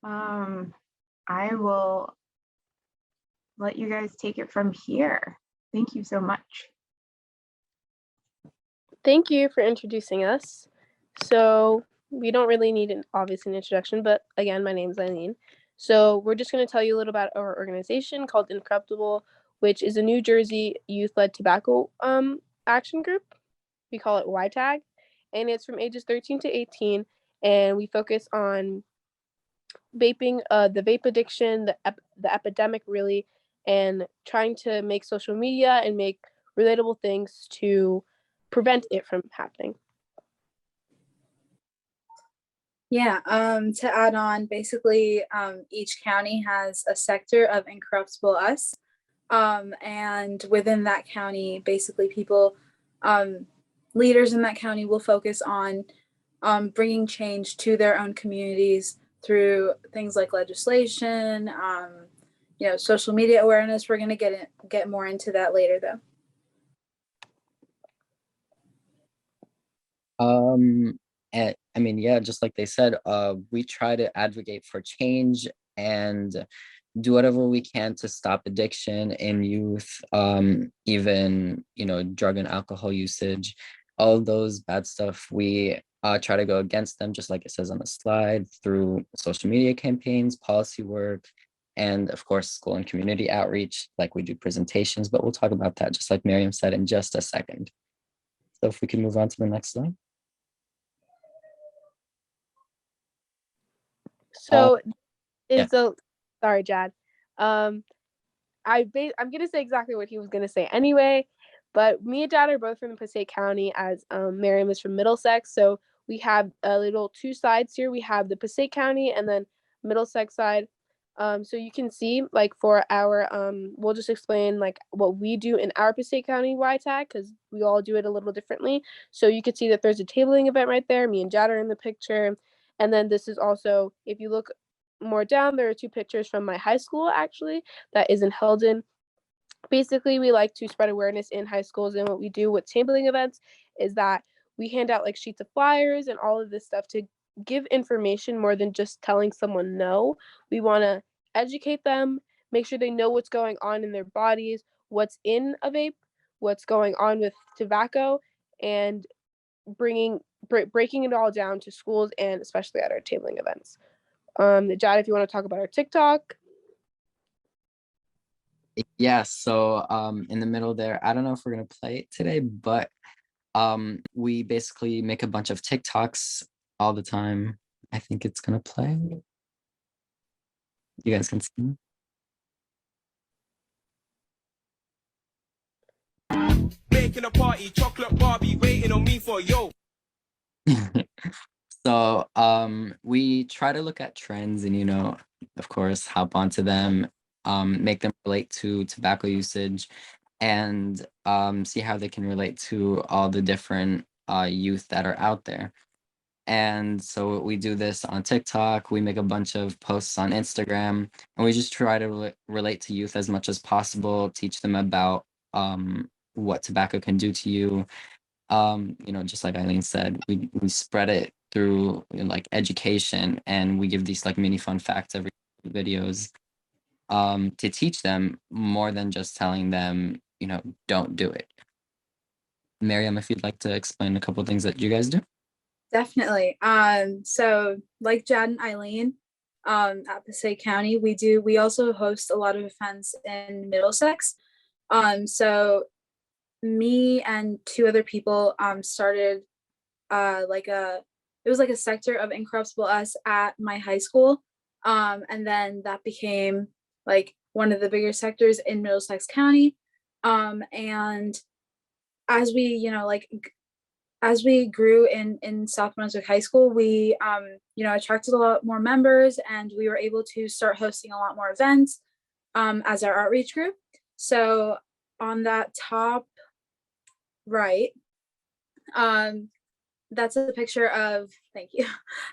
I will let you guys take it from here. Thank you so much. Thank you for introducing us. So we don't really need obviously an introduction, but again, my name is Eileen. So we're just going to tell you a little about our organization called Incorruptible, which is a New Jersey youth-led tobacco action group. We call it YTAG, and it's from ages 13 to 18, and we focus on vaping, the vape addiction, the epidemic really, and trying to make social media and make relatable things to prevent it from happening. Yeah, to add on, basically each county has a sector of Incorruptible US, and within that county, basically people, leaders in that county will focus on bringing change to their own communities through things like legislation, social media awareness. We're going to get more into that later, though. Just like they said, we try to advocate for change and do whatever we can to stop addiction in youth, even, drug and alcohol usage, all of those bad stuff. We try to go against them, just like it says on the slide, through social media campaigns, policy work, and of course, school and community outreach, like we do presentations, but we'll talk about that, just like Miriam said, in just a second. So if we can move on to the next slide. So sorry, Jad. I'm gonna say exactly what he was gonna say anyway, but me and Jad are both from Passaic County, as Miriam is from Middlesex. So we have a little two sides here. We have the Passaic County and then Middlesex side. So you can see, like, for our we'll just explain like what we do in our Passaic County YTAG, because we all do it a little differently. So you can see that there's a tabling event right there. Me and Jad are in the picture. And then this is also, if you look more down, there are two pictures from my high school, actually, that is in Helden. Basically, we like to spread awareness in high schools, and what we do with tabling events is that we hand out like sheets of flyers and all of this stuff to give information more than just telling someone no. We want to educate them, make sure they know what's going on in their bodies, what's in a vape, what's going on with tobacco, and breaking it all down to schools and especially at our tabling events. Jad, if you want to talk about our TikTok. Yeah, so in the middle there, I don't know if we're gonna play it today, but we basically make a bunch of TikToks all the time. I think it's gonna play. You guys can see. Making a party, chocolate Barbie waiting on me for yo. So we try to look at trends and, of course, hop onto them, make them relate to tobacco usage, and see how they can relate to all the different youth that are out there. And so we do this on TikTok. We make a bunch of posts on Instagram, and we just try to relate to youth as much as possible, teach them about what tobacco can do to you. Just like Eileen said, we spread it through like education, and we give these like mini fun facts every videos to teach them more than just telling them, don't do it. Miriam, if you'd like to explain a couple things that you guys do. Definitely. So like Jad and Eileen, at Passaic County, we also host a lot of events in Middlesex. So me and two other people started it was like a sector of Incorruptible US at my high school. And then that became like one of the bigger sectors in Middlesex County. And as we, as we grew in South Brunswick High School, we, attracted a lot more members, and we were able to start hosting a lot more events as our outreach group. So on that top right, that's a picture of, thank you.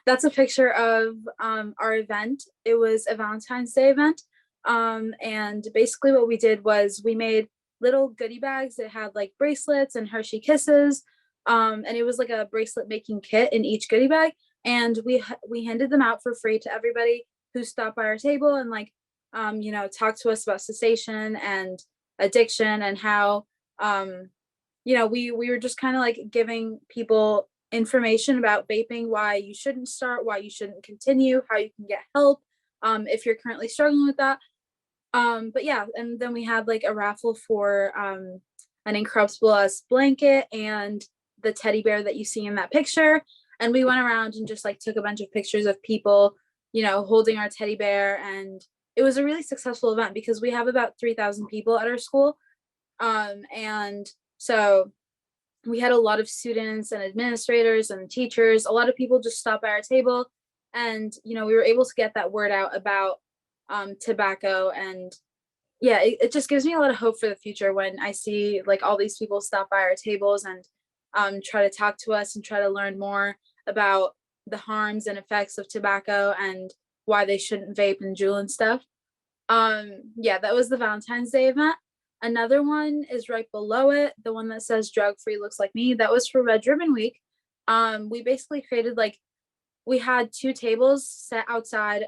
That's a picture of our event. It was a Valentine's Day event. And basically what we did was we made little goodie bags that had like bracelets and Hershey Kisses. And it was like a bracelet making kit in each goodie bag. And we handed them out for free to everybody who stopped by our table and talked to us about cessation and addiction and how, we were just kind of like giving people information about vaping, why you shouldn't start, why you shouldn't continue, how you can get help if you're currently struggling with that. But yeah, and then we had like a raffle for an Incorruptible US blanket and the teddy bear that you see in that picture. And we went around and just like took a bunch of pictures of people, holding our teddy bear. And it was a really successful event because we have about 3,000 people at our school. And so we had a lot of students and administrators and teachers. A lot of people just stopped by our table, and we were able to get that word out about tobacco. And yeah, it just gives me a lot of hope for the future when I see like all these people stop by our tables and try to talk to us and try to learn more about the harms and effects of tobacco and why they shouldn't vape and juul and stuff. Yeah, that was the Valentine's Day event. Another one is right below it, the one that says drug free looks like me. That was for Red Ribbon Week. We basically created we had 2 tables set outside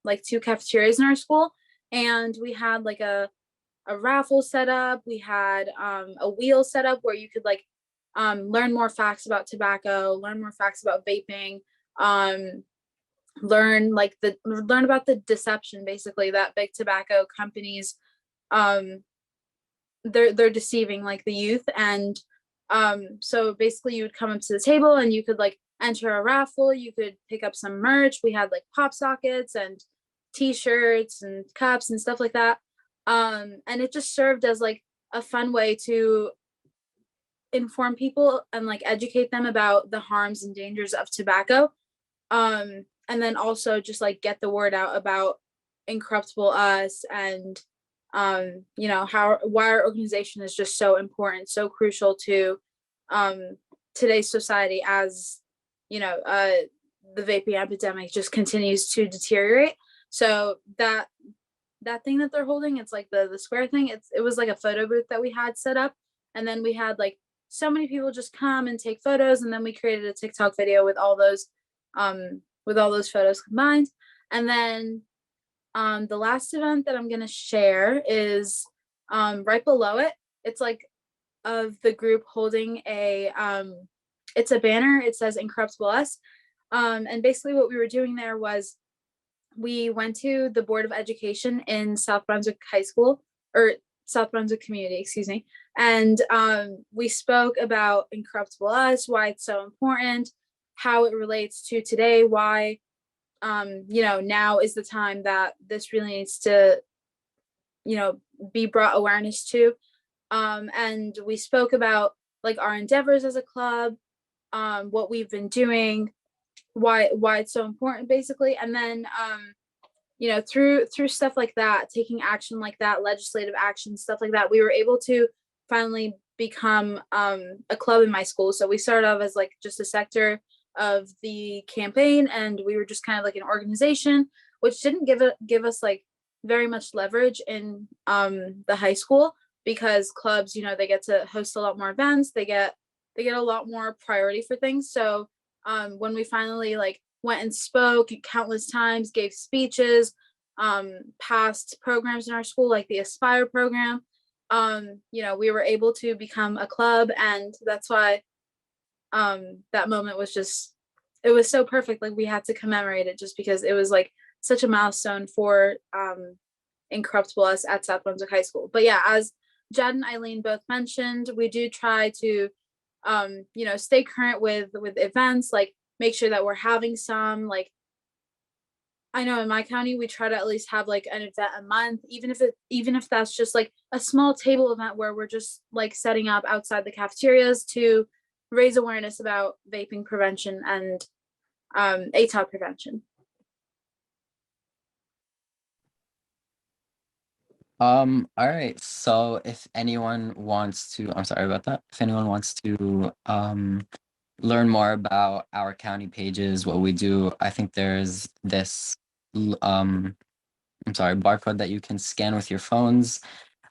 like 2 cafeterias in our school, and we had like a raffle set up. We had a wheel set up where you could learn more facts about tobacco, learn more facts about vaping, learn about the deception basically that big tobacco companies they're deceiving like the youth. And so basically you would come up to the table and you could enter a raffle. You could pick up some merch. We had pop sockets and t-shirts and cups and stuff like that. And it just served as a fun way to inform people and educate them about the harms and dangers of tobacco. And then also just get the word out about Incorruptible US and why our organization is just so important, so crucial to today's society, as the vaping epidemic just continues to deteriorate. So that thing that they're holding, it's the square thing, it was a photo booth that we had set up, and then we had so many people just come and take photos, and then we created a TikTok video with all those photos combined. And then the last event that I'm going to share is right below it. It's of the group holding it's a banner. It says Incorruptible US. And basically what we were doing there was we went to the Board of Education in South Brunswick High School, or South Brunswick Community, excuse me. And we spoke about Incorruptible US, why it's so important, how it relates to today, why now is the time that this really needs to be brought awareness to. And we spoke about our endeavors as a club, what we've been doing, why it's so important, basically. And then you know, through stuff like that, taking action like that, legislative action, stuff like that, we were able to finally become a club in my school. So we started off as like just a sector of the campaign, and we were just kind of like an organization, which didn't give us like very much leverage in the high school, because clubs, you know, they get to host a lot more events, they get a lot more priority for things. So when we finally like went and spoke countless times, gave speeches, passed programs in our school like the Aspire program, you know, we were able to become a club. And that's why that moment was just, it was so perfect. Like we had to commemorate it just because it was like such a milestone for Incorruptible US at South Brunswick High School. But yeah, as Jad and Eileen both mentioned, we do try to you know, stay current with events, like make sure that we're having some, like I know in my county we try to at least have like an event a month, even if that's just like a small table event where we're just like setting up outside the cafeterias to raise awareness about vaping prevention and ATOP prevention. All right. So if anyone wants to, I'm sorry about that. If anyone wants to learn more about our county pages, what we do, I think there's this I'm sorry, barcode that you can scan with your phones.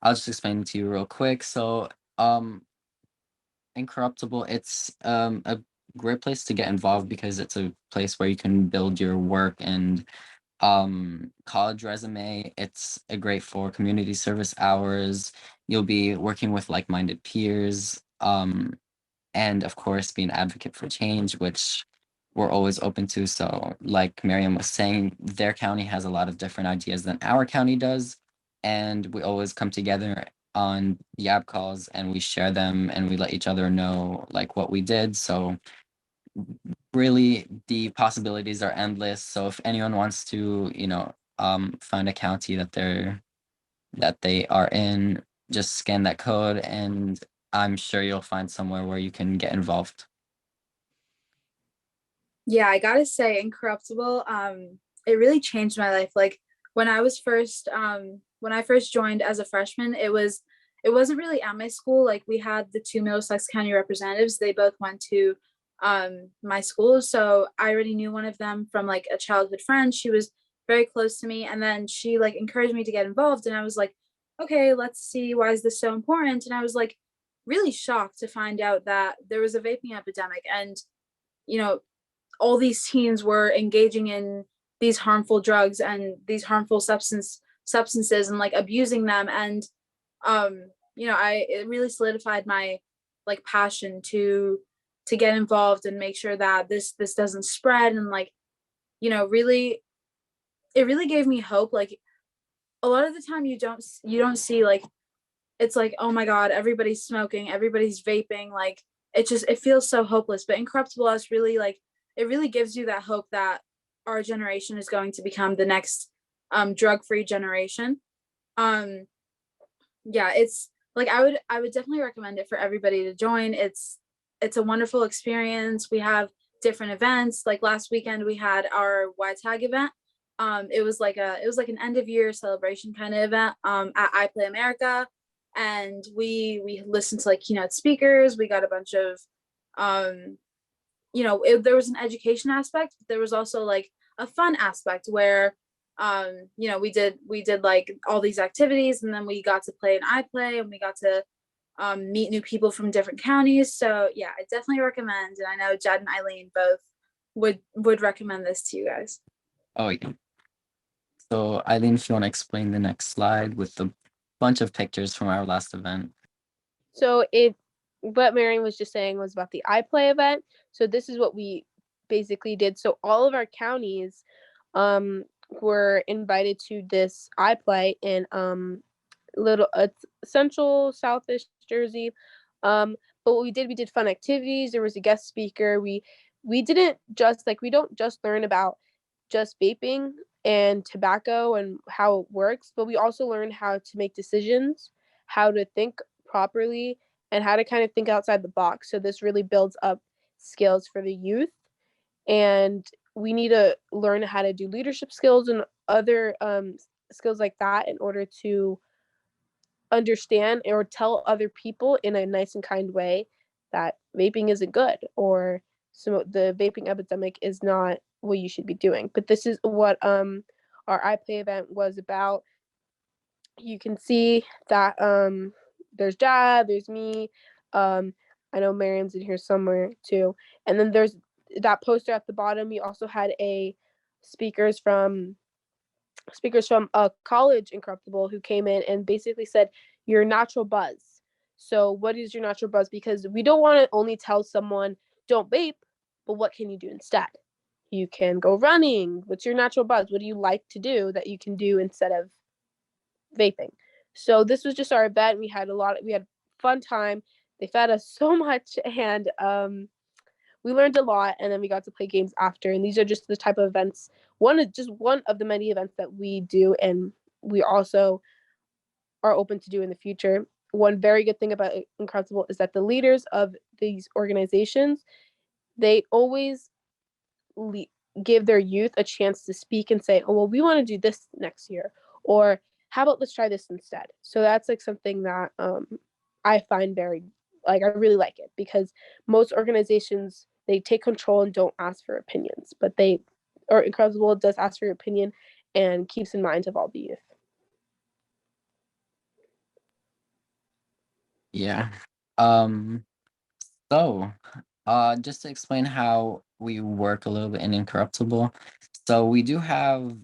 I'll just explain it to you real quick. So Incorruptible, it's a great place to get involved because it's a place where you can build your work and college resume. It's a great for community service hours. You'll be working with like-minded peers, and of course be an advocate for change, which we're always open to. So like Miriam was saying, their county has a lot of different ideas than our county does, and we always come together on YAB calls and we share them and we let each other know like what we did. So really the possibilities are endless. So if anyone wants to, you know, find a county that they are in, just scan that code and I'm sure you'll find somewhere where you can get involved. Yeah, I gotta say, Incorruptible, it really changed my life. Like when I first joined as a freshman, it wasn't really at my school. Like we had the two Middlesex County representatives, they both went to my school. So I already knew one of them from like a childhood friend. She was very close to me. And then she like encouraged me to get involved. And I was like, okay, let's see, why is this so important? And I was like really shocked to find out that there was a vaping epidemic, and you know, all these teens were engaging in these harmful drugs and these harmful substances and like abusing them. And you know, it really solidified my like passion to get involved and make sure that this doesn't spread. And like, you know, really, it really gave me hope. Like a lot of the time you don't see like, it's like, oh my God, everybody's smoking, everybody's vaping. Like it feels so hopeless. But Incorruptible US really like, it really gives you that hope that our generation is going to become the next drug-free generation. Yeah, it's like I would definitely recommend it for everybody to join. It's a wonderful experience. We have different events. Like last weekend we had our YTAG event. It was like an end of year celebration kind of event at iPlay America, and we listened to like keynote speakers. We got a bunch of you know, there was an education aspect, but there was also like a fun aspect where you know, we did like all these activities, and then we got to play an iPlay, and we got to meet new people from different counties. So yeah, I definitely recommend, and I know Jed and Eileen both would recommend this to you guys. Oh yeah. So Eileen, if you want to explain the next slide with the bunch of pictures from our last event. So what Marion was just saying was about the iPlay event. So this is what we basically did. So all of our counties were invited to this iPlay in central southish Jersey. But what we did fun activities. There was a guest speaker. We didn't just like, we don't just learn about just vaping and tobacco and how it works, but we also learn how to make decisions, how to think properly, and how to kind of think outside the box. So this really builds up skills for the youth. and we need to learn how to do leadership skills and other skills like that in order to understand or tell other people in a nice and kind way that vaping isn't good, or so the vaping epidemic is not what you should be doing. But this is what our iPlay event was about. You can see that there's Jad, there's me, I know Miriam's in here somewhere too, and then there's that poster at the bottom. We also had a speakers from a college Incorruptible who came in and basically said your natural buzz. So what is your natural buzz? Because we don't want to only tell someone don't vape, but what can you do instead? You can go running. What's your natural buzz? What do you like to do that you can do instead of vaping? So this was just our event. We had fun time. They fed us so much, and we learned a lot, and then we got to play games after. And these are just the type of events, one of the many events that we do, and we also are open to do in the future. One very good thing about Incredible is that the leaders of these organizations, they always give their youth a chance to speak and say, oh, well, we want to do this next year, or how about let's try this instead. So that's like something that I find very, like, I really like it, because most organizations, they take control and don't ask for opinions, but Incredible does ask for your opinion and keeps in mind of all the youth. Yeah. So, just to explain how we work a little bit in Incorruptible. So we do have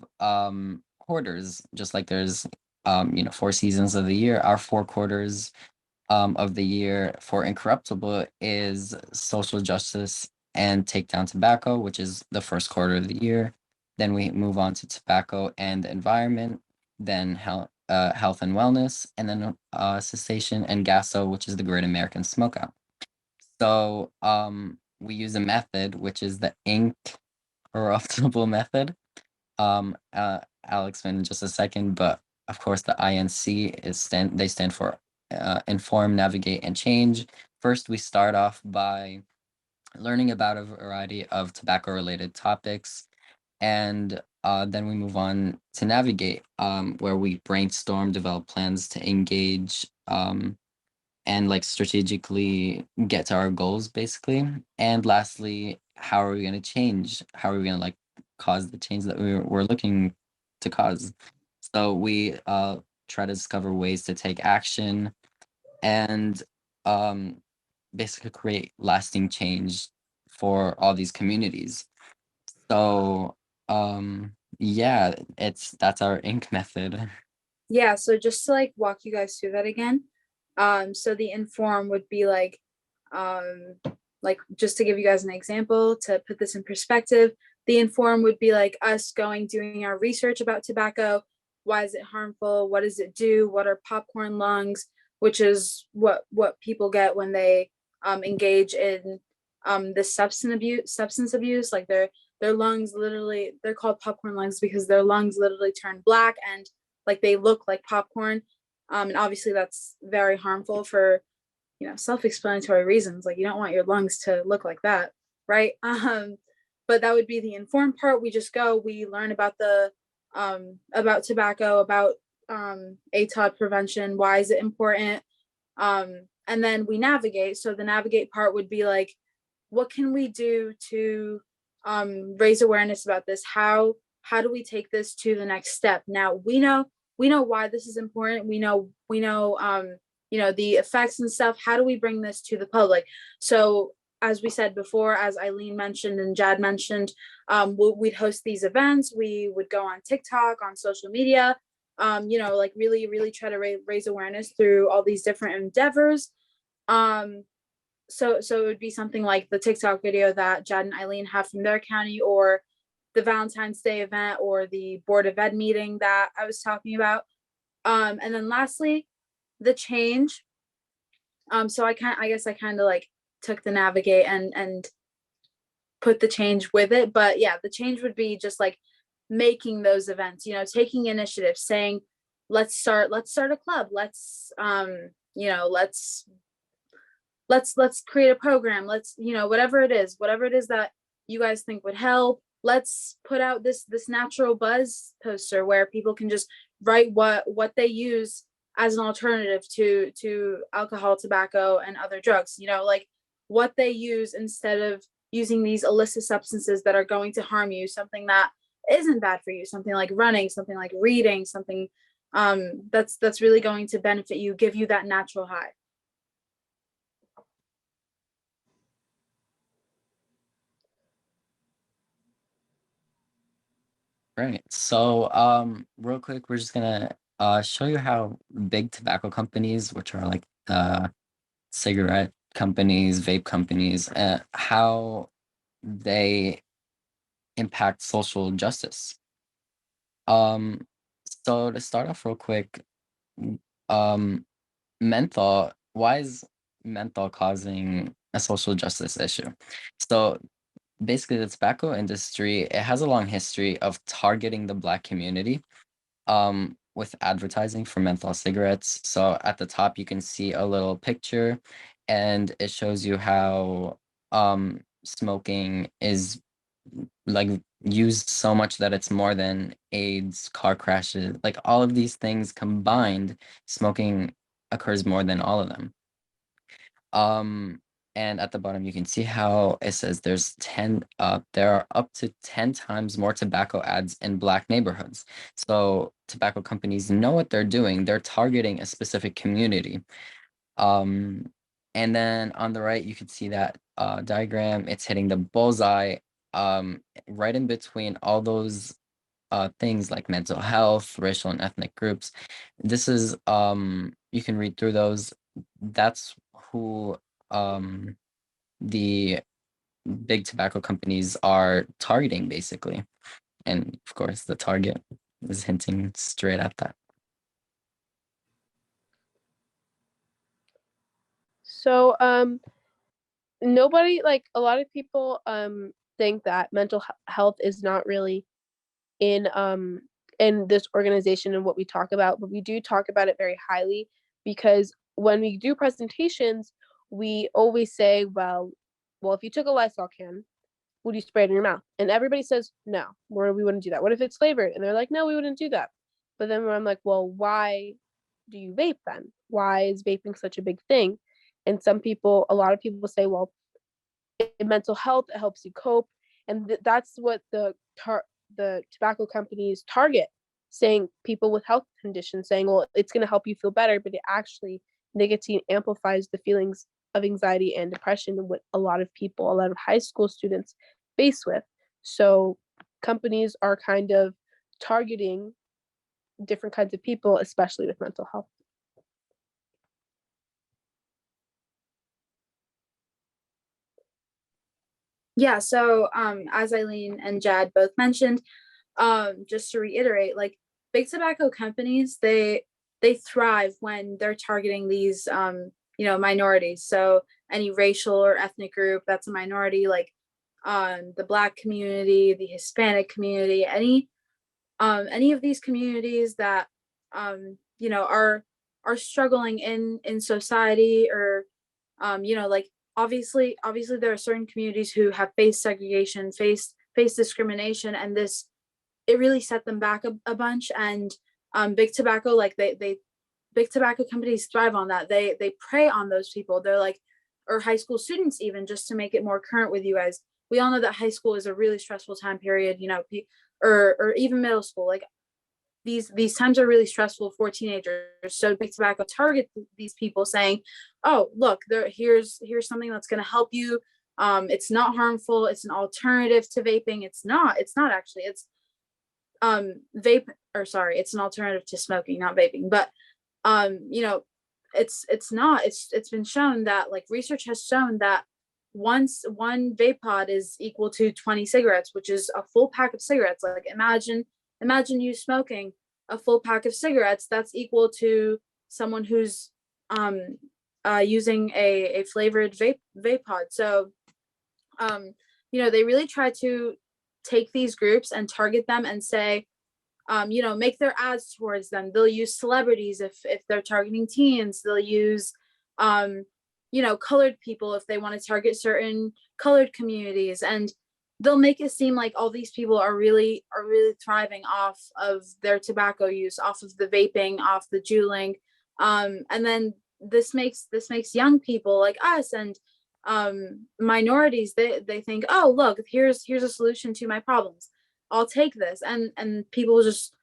quarters, just like there's 4 seasons of the year. Our 4 quarters of the year for Incorruptible is social justice and take down tobacco, which is the first quarter of the year. Then we move on to tobacco and the environment, then health and wellness, and then cessation and gaso, which is the Great American Smokeout. So we use a method which is the Incorruptible method. I'll explain in just a second, but of course the INC they stand for inform, navigate, and change. First, we start off by learning about a variety of tobacco-related topics, and then we move on to navigate, where we brainstorm, develop plans to engage, and like strategically get to our goals, basically. And lastly, how are we going to change? How are we going to like cause the change that we're looking to cause? So we try to discover ways to take action and basically create lasting change for all these communities. So yeah, that's our ink method. Yeah, so just to like walk you guys through that again. So the inform would be like just to give you guys an example to put this in perspective, the inform would be like us doing our research about tobacco. Why is it harmful? What does it do? What are popcorn lungs? Which is what people get when they engage in this substance abuse. Like their lungs literally, they're called popcorn lungs because their lungs literally turn black and like they look like popcorn. And obviously that's very harmful for, self-explanatory reasons. Like you don't want your lungs to look like that, right? But that would be the informed part. We learn about about tobacco, about ATOD prevention. Why is it important? And then we navigate. So the navigate part would be like, what can we do to raise awareness about this? How do we take this to the next step? Now we know why this is important. We know the effects and stuff. How do we bring this to the public? So as we said before, as Eileen mentioned and Jad mentioned, we'd host these events. We would go on TikTok, on social media, really, really try to raise awareness through all these different endeavors. So it would be something like the TikTok video that Jad and Eileen have from their county, or the Valentine's Day event, or the Board of Ed meeting that I was talking about. And then lastly, the change. So I guess I kind of like took the navigate and put the change with it. But yeah, the change would be just like making those events, taking initiative, saying, let's start a club. Let's create a program. Let's, whatever it is that you guys think would help. Let's put out this natural buzz poster where people can just write what they use as an alternative to alcohol, tobacco, and other drugs, you know, like what they use instead of using these illicit substances that are going to harm you, something that isn't bad for you, something like running, something like reading, something that's really going to benefit you, give you that natural high. Right. So, real quick, we're just gonna show you how big tobacco companies, which are like cigarette companies, vape companies, how they impact social justice. So to start off real quick, um, menthol, why is menthol causing a social justice issue? So basically the tobacco industry, it has a long history of targeting the Black community with advertising for menthol cigarettes. So at the top you can see a little picture and it shows you how smoking is like used so much that it's more than AIDS, car crashes, like all of these things combined, smoking occurs more than all of them. And at the bottom you can see how it says there are up to 10 times more tobacco ads in Black neighborhoods. So tobacco companies know what they're doing. They're targeting a specific community. And then on the right, you can see that diagram. It's hitting the bullseye right in between all those things like mental health, racial and ethnic groups. This is you can read through those. That's who the big tobacco companies are targeting basically. And of course the target is hinting straight at that. So nobody, like a lot of people think that mental health is not really in this organization and what we talk about, but we do talk about it very highly because when we do presentations, we always say, well, if you took a Lysol can, would you spray it in your mouth? And everybody says no, or we wouldn't do that. What if it's flavored? And they're like, no, we wouldn't do that. But then I'm like, well, why do you vape then? Why is vaping such a big thing? And a lot of people say, well, in mental health, it helps you cope. And that's what the tobacco companies target, saying people with health conditions, saying, well, it's going to help you feel better, but it actually, nicotine amplifies the feelings of anxiety and depression, what a lot of high school students face with. So companies are kind of targeting different kinds of people, especially with mental health. Yeah, so as Eileen and Jad both mentioned, just to reiterate, like big tobacco companies, they thrive when they're targeting these minorities. So any racial or ethnic group that's a minority, like the Black community, the Hispanic community, any of these communities that are struggling in society, or like obviously there are certain communities who have faced segregation, faced discrimination, and it really set them back a bunch. And big tobacco, like big tobacco companies thrive on that. They prey on those people. They're like, or high school students, even, just to make it more current with you guys. We all know that high school is a really stressful time period, or even middle school. Like these times are really stressful for teenagers. So big tobacco target these people, saying, oh, look, here's something that's going to help you. It's not harmful. It's an alternative to vaping. It's not actually. It's it's an alternative to smoking, not vaping. But it's not. It's been shown that, like, research has shown that one vape pod is equal to 20 cigarettes, which is a full pack of cigarettes. Like, imagine you smoking a full pack of cigarettes. That's equal to someone who's using a flavored vape pod. So they really try to take these groups and target them and say, make their ads towards them. They'll use celebrities if they're targeting teens. They'll use colored people if they want to target certain colored communities. And they'll make it seem like all these people are really thriving off of their tobacco use, off of the vaping, off the juuling. And then this makes young people like us and minorities, they think, oh look, here's a solution to my problems. I'll take this. And people just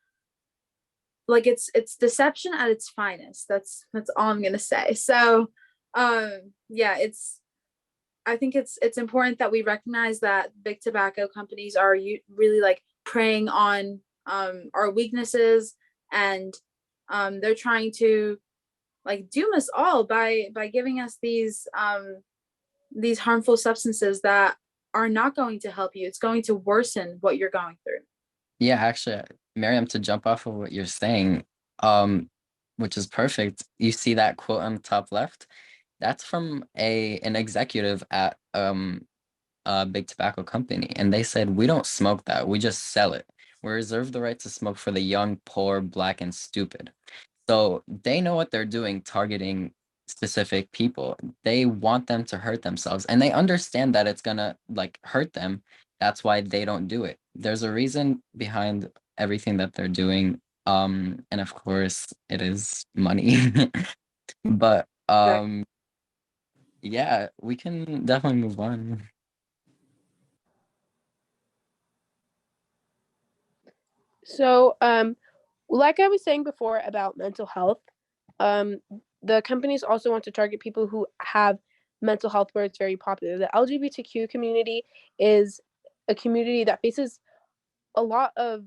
like it's deception at its finest. That's all I'm gonna say. So yeah, I think it's important that we recognize that big tobacco companies are really like preying on our weaknesses, and they're trying to like doom us all by giving us these harmful substances that are not going to help you. It's going to worsen what you're going through. Yeah, actually, Miriam, to jump off of what you're saying, which is perfect. You see that quote on the top left? That's from an executive at a big tobacco company, and they said, "We don't smoke that. We just sell it. We reserve the right to smoke for the young, poor, black, and stupid." So they know what they're doing, targeting specific people. They want them to hurt themselves, and they understand that it's gonna like hurt them. That's why they don't do it. There's a reason behind everything that they're doing. And of course it is money. But yeah, we can definitely move on. So, like I was saying before about mental health, the companies also want to target people who have mental health where it's very popular. The LGBTQ community is a community that faces a lot of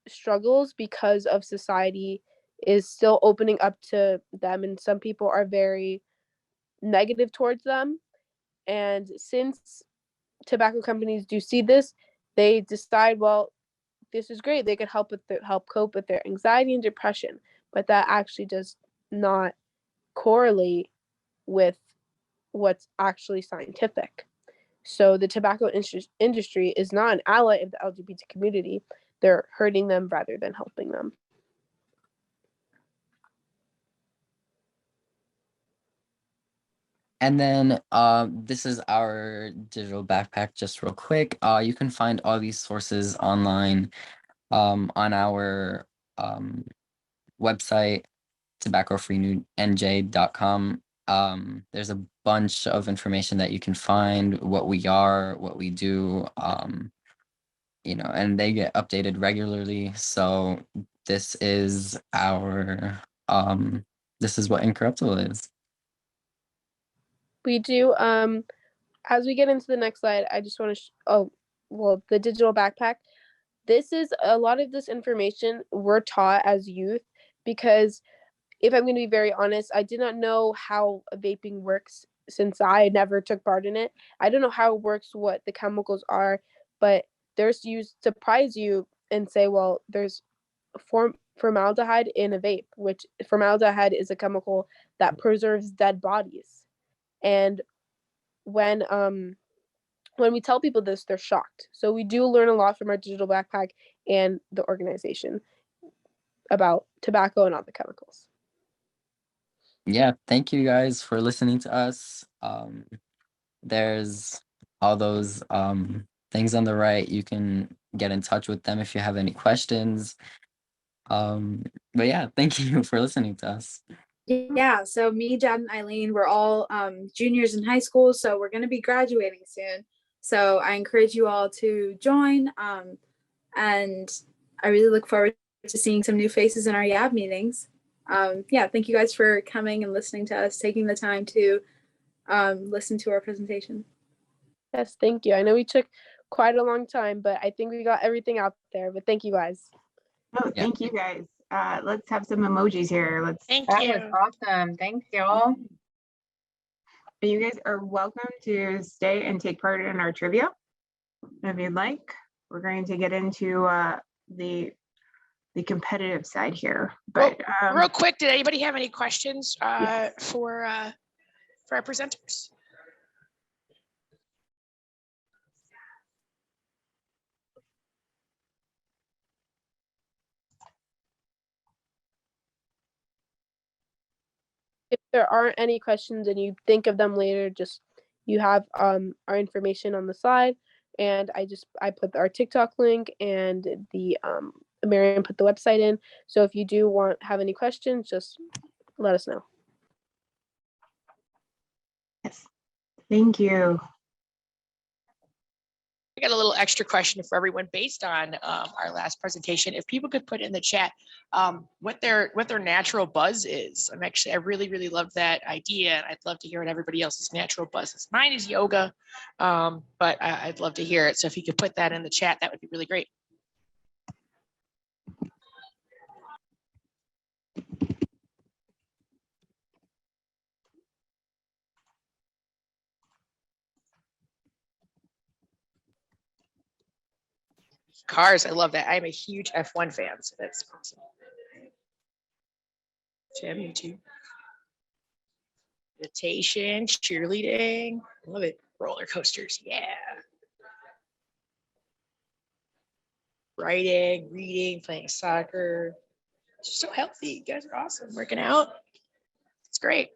struggles because of society is still opening up to them, and some people are very negative towards them. And since tobacco companies do see this, they decide, well, this is great. They could help cope with their anxiety and depression, but that actually does not correlate with what's actually scientific. So the tobacco industry is not an ally of the LGBT community. They're hurting them rather than helping them. And then this is our digital backpack, just real quick. You can find all these sources online on our website, tobaccofreenj.com. There's a bunch of information that you can find, what we are, what we do, and they get updated regularly. So this is our this is what Incorruptible is. We do as we get into the next slide, I just want to the digital backpack. This is a lot of this information we're taught as youth, because if I'm going to be very honest, I did not know how vaping works since I never took part in it. I don't know how it works, what the chemicals are, but there's you surprise you and say, well, there's formaldehyde in a vape, which formaldehyde is a chemical that preserves dead bodies. And when we tell people this, they're shocked. So we do learn a lot from our digital backpack and the organization about tobacco and all the chemicals. Yeah, thank you guys for listening to us. There's all those things on the right. You can get in touch with them if you have any questions. But yeah, thank you for listening to us. Yeah, so me, Jad, and Eileen, we're all juniors in high school, so we're going to be graduating soon. So I encourage you all to join, and I really look forward to seeing some new faces in our YAB meetings. Yeah, thank you guys for coming and listening to us, taking the time to listen to our presentation. Yes, thank you. I know we took quite a long time, but I think we got everything out there. But thank you guys. Oh, thank you guys. Let's have some emojis here. That was awesome. Thanks, y'all. You guys are welcome to stay and take part in our trivia if you'd like. We're going to get into the competitive side here. But real quick, did anybody have any questions for our presenters? If there aren't any questions and you think of them later, just you have our information on the slide. And I put our TikTok link and the Marion put the website in. So if you do have any questions, just let us know. Yes, thank you. I got a little extra question for everyone based on our last presentation. If people could put in the chat what their natural buzz is. I really love that idea, and I'd love to hear what everybody else's natural buzz is. Mine is yoga, but I'd love to hear it. So if you could put that in the chat, that would be really great. Cars, I love that. I'm a huge F1 fan, so that's awesome. Tim, you too. Meditation, cheerleading, love it. Roller coasters, yeah. Writing, reading, playing soccer. It's so healthy. You guys are awesome. Working out. It's great.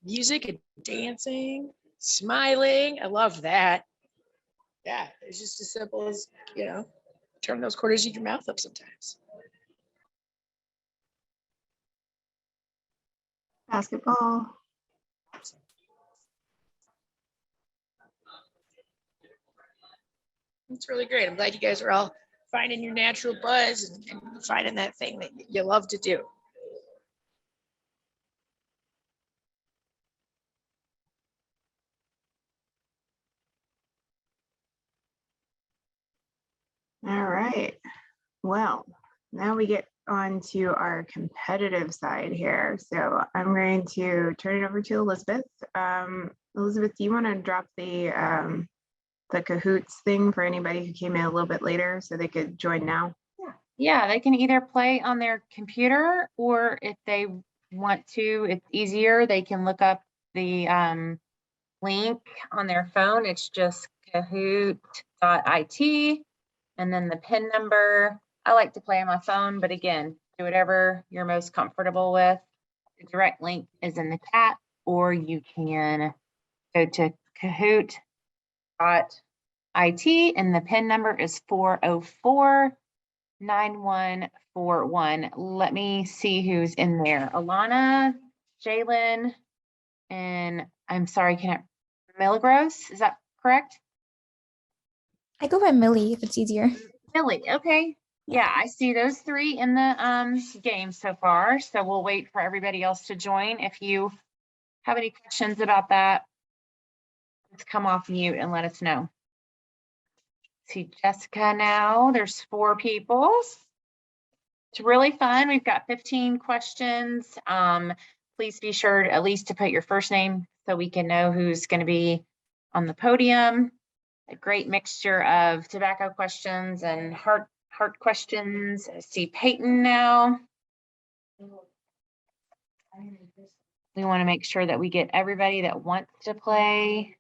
Music and dancing, smiling. I love that. Yeah, it's just as simple as, turn those quarters of your mouth up sometimes. Basketball. It's really great. I'm glad you guys are all finding your natural buzz and finding that thing that you love to do. All right. Well, now we get on to our competitive side here. So I'm going to turn it over to Elizabeth. Elizabeth, do you want to drop the Kahoots thing for anybody who came in a little bit later so they could join now? Yeah, they can either play on their computer, or if they want to, it's easier, they can look up the link on their phone. It's just kahoot.it, and then the PIN number. I like to play on my phone, but again, do whatever you're most comfortable with. The direct link is in the chat, or you can go to kahoot.it, and the PIN number is 404-9141. Let me see who's in there. Alana, Jalen, and I'm sorry, Milagros, is that correct? I go by Millie if it's easier. Millie, okay. Yeah, I see those three in the game so far. So we'll wait for everybody else to join. If you have any questions about that, let's come off mute and let us know. See Jessica now. There's 4 people. It's really fun. We've got 15 questions. Please be sure at least to put your first name so we can know who's going to be on the podium. A great mixture of tobacco questions and heart questions. I see Peyton now. We want to make sure that we get everybody that wants to play.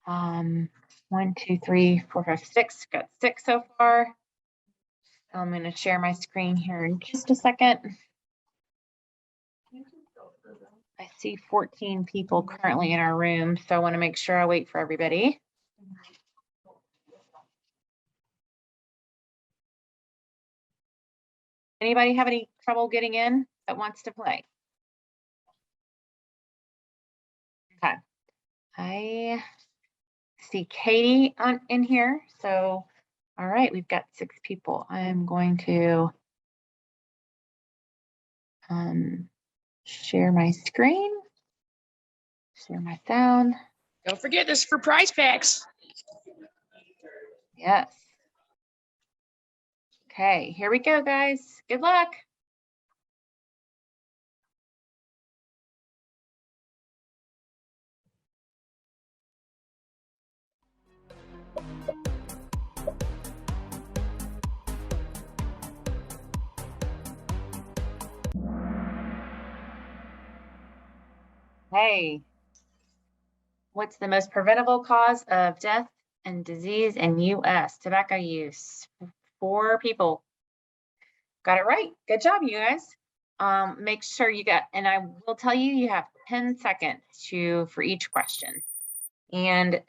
1, 2, 3, 4, 5, 6. Got 6 so far. I'm going to share my screen here in just a second. I see 14 people currently in our room, so I want to make sure I wait for everybody. Anybody have any trouble getting in that wants to play? Okay. I see Katie in here. So, all right, we've got 6 people. I'm going to share my screen, share my sound. Don't forget this for prize packs. Yes. Okay, here we go, guys. Good luck. Hey, what's the most preventable cause of death and disease in US? Tobacco use. 4 people. Got it right. Good job, you guys. Make sure you get, and I will tell you, you have 10 seconds for each question. And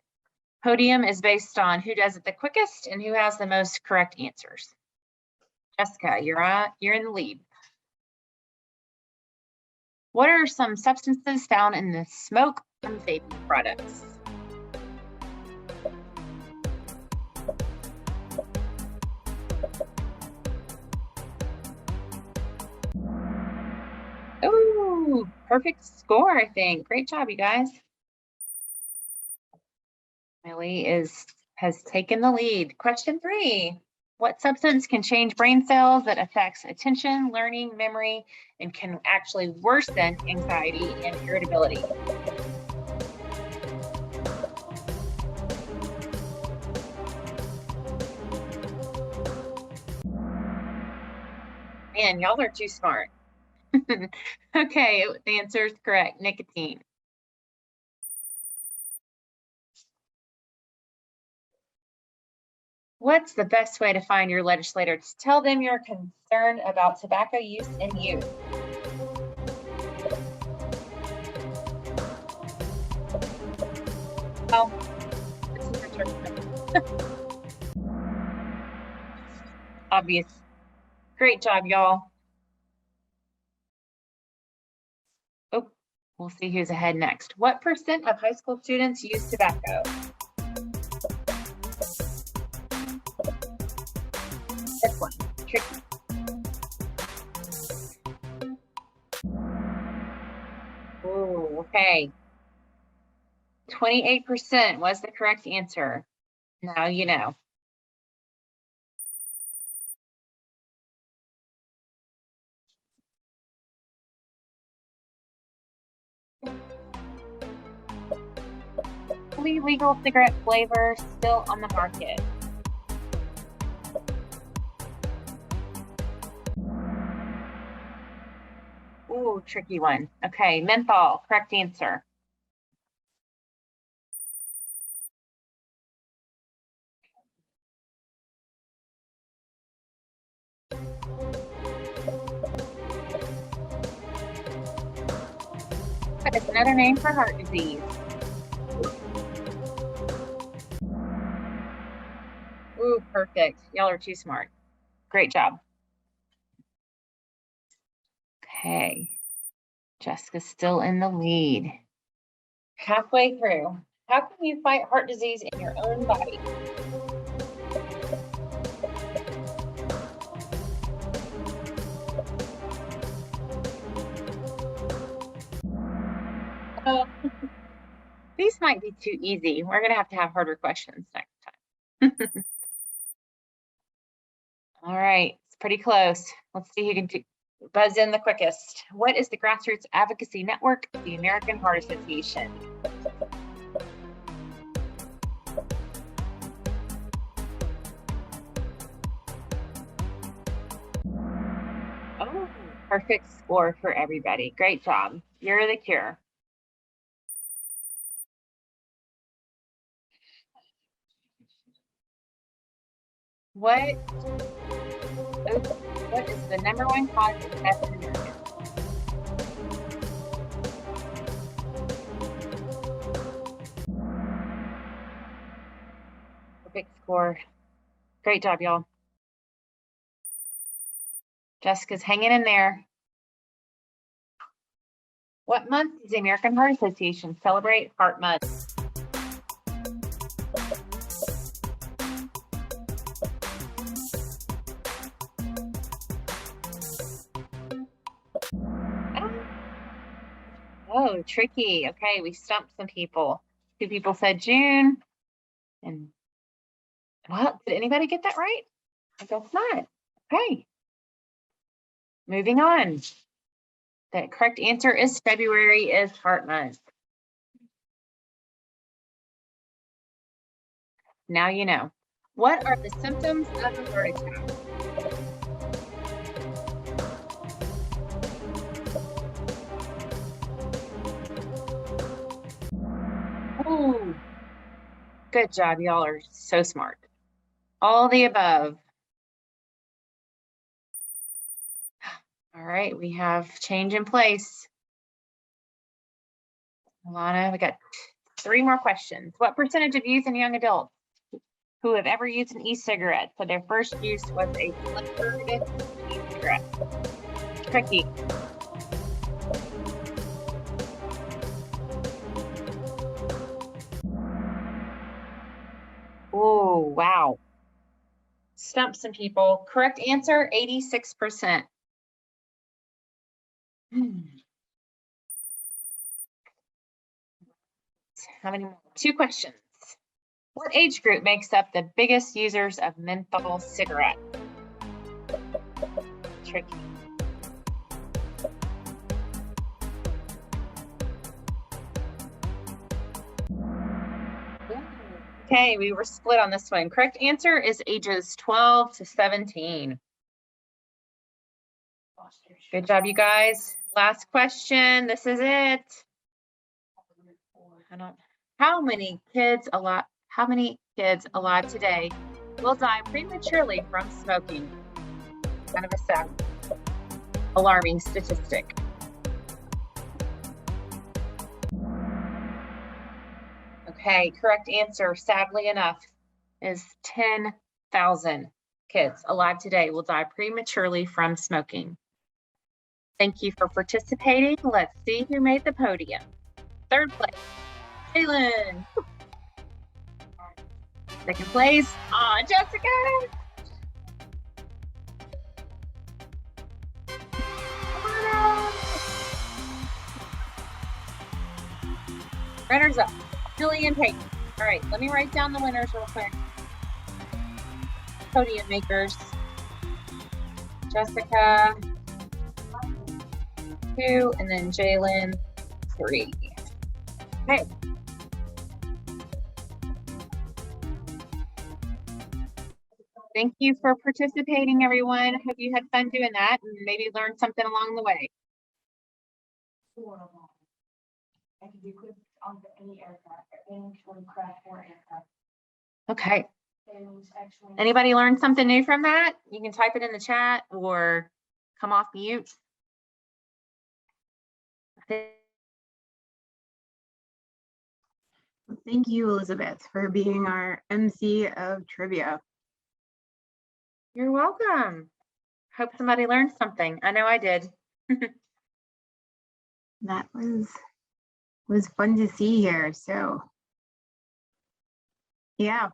podium is based on who does it the quickest and who has the most correct answers. Jessica, you're in the lead. What are some substances found in the smoke from vaping products? Oh, perfect score, I think. Great job, you guys. Millie has taken the lead. Question 3. What substance can change brain cells that affects attention, learning, memory, and can actually worsen anxiety and irritability? Man, y'all are too smart. Okay, the answer is correct, nicotine. What's the best way to find your legislator to tell them you're concerned about tobacco use in youth? Oh, this is a trick. Obvious. Great job, y'all. Oh, we'll see who's ahead next. What percent of high school students use tobacco? This one, tricky. Oh, okay. 28% was the correct answer. Now you know. Only legal cigarette flavor still on the market. Ooh, tricky one. Okay, menthol, correct answer. But it's another name for heart disease. Ooh, perfect. Y'all are too smart. Great job. Okay. Jessica's still in the lead. Halfway through. How can you fight heart disease in your own body? Oh, these might be too easy. We're going to have harder questions next time. All right, it's pretty close. Let's see who can buzz in the quickest. What is the grassroots advocacy network of the American Heart Association? Oh, perfect score for everybody. Great job. You're the cure. What is the #1 cause of death in America? Perfect score. Great job, y'all. Jessica's hanging in there. What month does the American Heart Association celebrate Heart Month? Oh, tricky. Okay, we stumped some people. 2 people said June. And well, did anybody get that right? I guess not. Okay. Moving on. The correct answer is February is Heart Month. Now you know. What are the symptoms of a heart attack? Ooh, good job. Y'all are so smart. All the above. All right, we have change in place. Alana, we got 3 more questions. What percentage of youth and young adults who have ever used an e-cigarette said their first use was a flavored e-cigarette? Tricky. Oh, wow. Stump some people. Correct answer, 86%. How many more? 2 questions. What age group makes up the biggest users of menthol cigarette? Tricky. Okay, we were split on this one. Correct answer is ages 12 to 17. Good job, you guys. Last question. This is it. How many kids alive today will die prematurely from smoking? Kind of a sad, alarming statistic. Okay, correct answer, sadly enough, is 10,000 kids alive today will die prematurely from smoking. Thank you for participating. Let's see who made the podium. 3rd place, Jalen. 2nd place, Jessica. Runners up, Julie and Peyton. All right, let me write down the winners real quick. Podium makers. Jessica, 2, and then Jalen, 3. Okay. Thank you for participating, everyone. Hope you had fun doing that and maybe learned something along the way. I can do quick on any aircraft, any craft or aircraft. Okay. Anybody learn something new from that? You can type it in the chat or come off mute. Thank you, Elizabeth, for being our MC of trivia. You're welcome. Hope somebody learned something. I know I did. That was fun to see here. So yeah.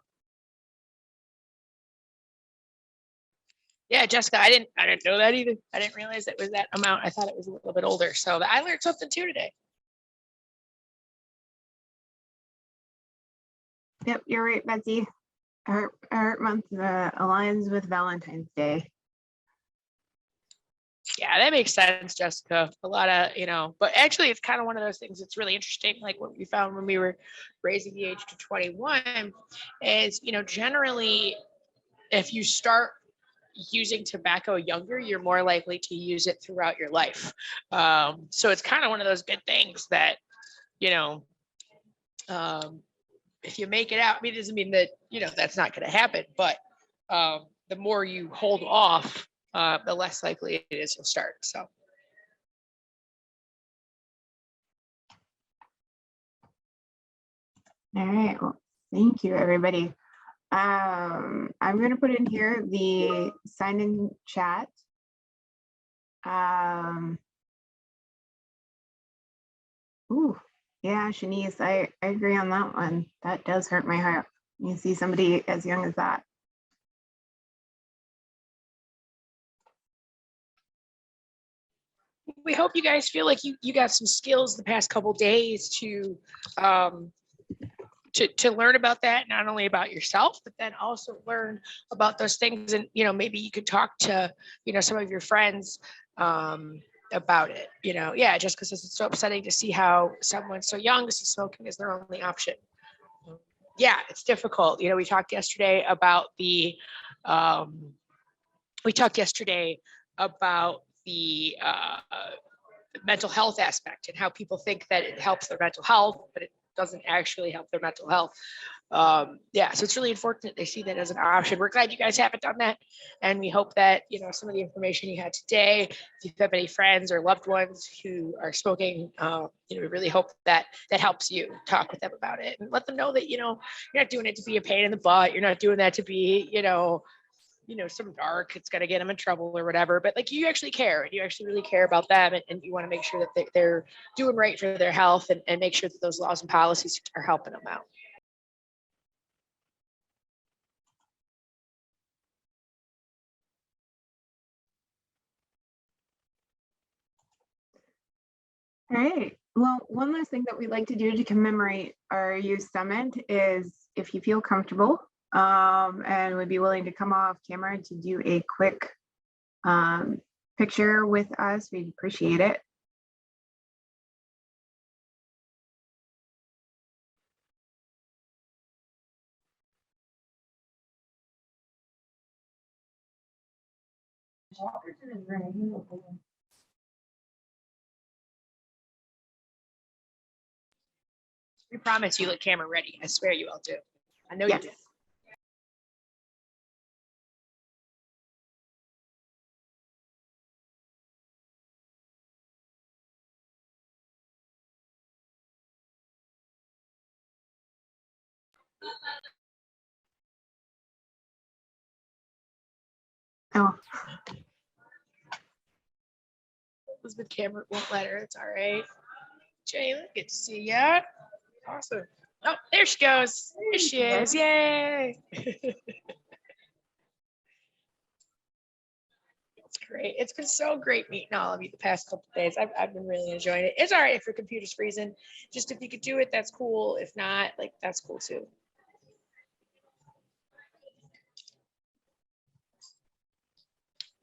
Yeah, Jessica, I didn't know that either. I didn't realize it was that amount. I thought it was a little bit older. So I learned something too today. Yep, you're right, Betsy. Our month aligns with Valentine's Day. Yeah, that makes sense, Jessica. A lot of, but actually it's kind of one of those things that's really interesting. Like what we found when we were raising the age to 21 is, generally if you start using tobacco younger, you're more likely to use it throughout your life. So it's kind of one of those good things that, if you make it out, it doesn't mean that, that's not going to happen, but the more you hold off, the less likely it is you'll start. So. All right, well, thank you, everybody. I'm going to put in here the sign-in chat. Ooh, yeah, Shanice, I agree on that one. That does hurt my heart. You see somebody as young as that. We hope you guys feel like you got some skills the past couple days to learn about that, not only about yourself, but then also learn about those things. And, maybe you could talk to, some of your friends about it, yeah, just because it's so upsetting to see how someone so young is smoking is their only option. Yeah, it's difficult. We talked yesterday about the mental health aspect and how people think that it helps their mental health, but it doesn't actually help their mental health. Yeah, so it's really unfortunate they see that as an option. We're glad you guys haven't done that, and we hope that some of the information you had today, if you have any friends or loved ones who are smoking, we really hope that that helps you talk with them about it and let them know that you're not doing it to be a pain in the butt. You're not doing that to be some dark, it's going to get them in trouble or whatever, but like you actually care and you actually really care about them, and you want to make sure that they're doing right for their health, and make sure that those laws and policies are helping them out. All right. Well, one last thing that we like to do to commemorate our youth summit is, if you feel comfortable and would be willing to come off camera to do a quick picture with us, we'd appreciate it. We promise you look camera ready. I swear you all do. I know Yes. you do. Oh, Elizabeth camera won't let her. It's all right. Jayla, good to see ya. Awesome. Oh, there she goes. There she is. Yay. It's great. It's been so great meeting all of you the past couple of days. I've been really enjoying it. It's all right if your computer's freezing. Just if you could do it, that's cool. If not, like that's cool too.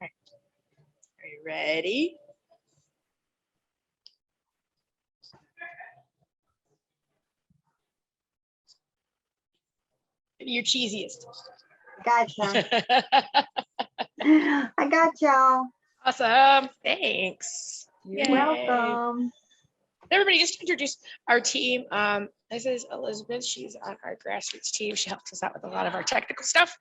All right. Are you ready? Your cheesiest. gotcha. I got y'all. Awesome. Thanks. You're Yay. welcome. Everybody, just to introduce our team. This is Elizabeth. She's on our grassroots team. She helps us out with a lot of our technical stuff.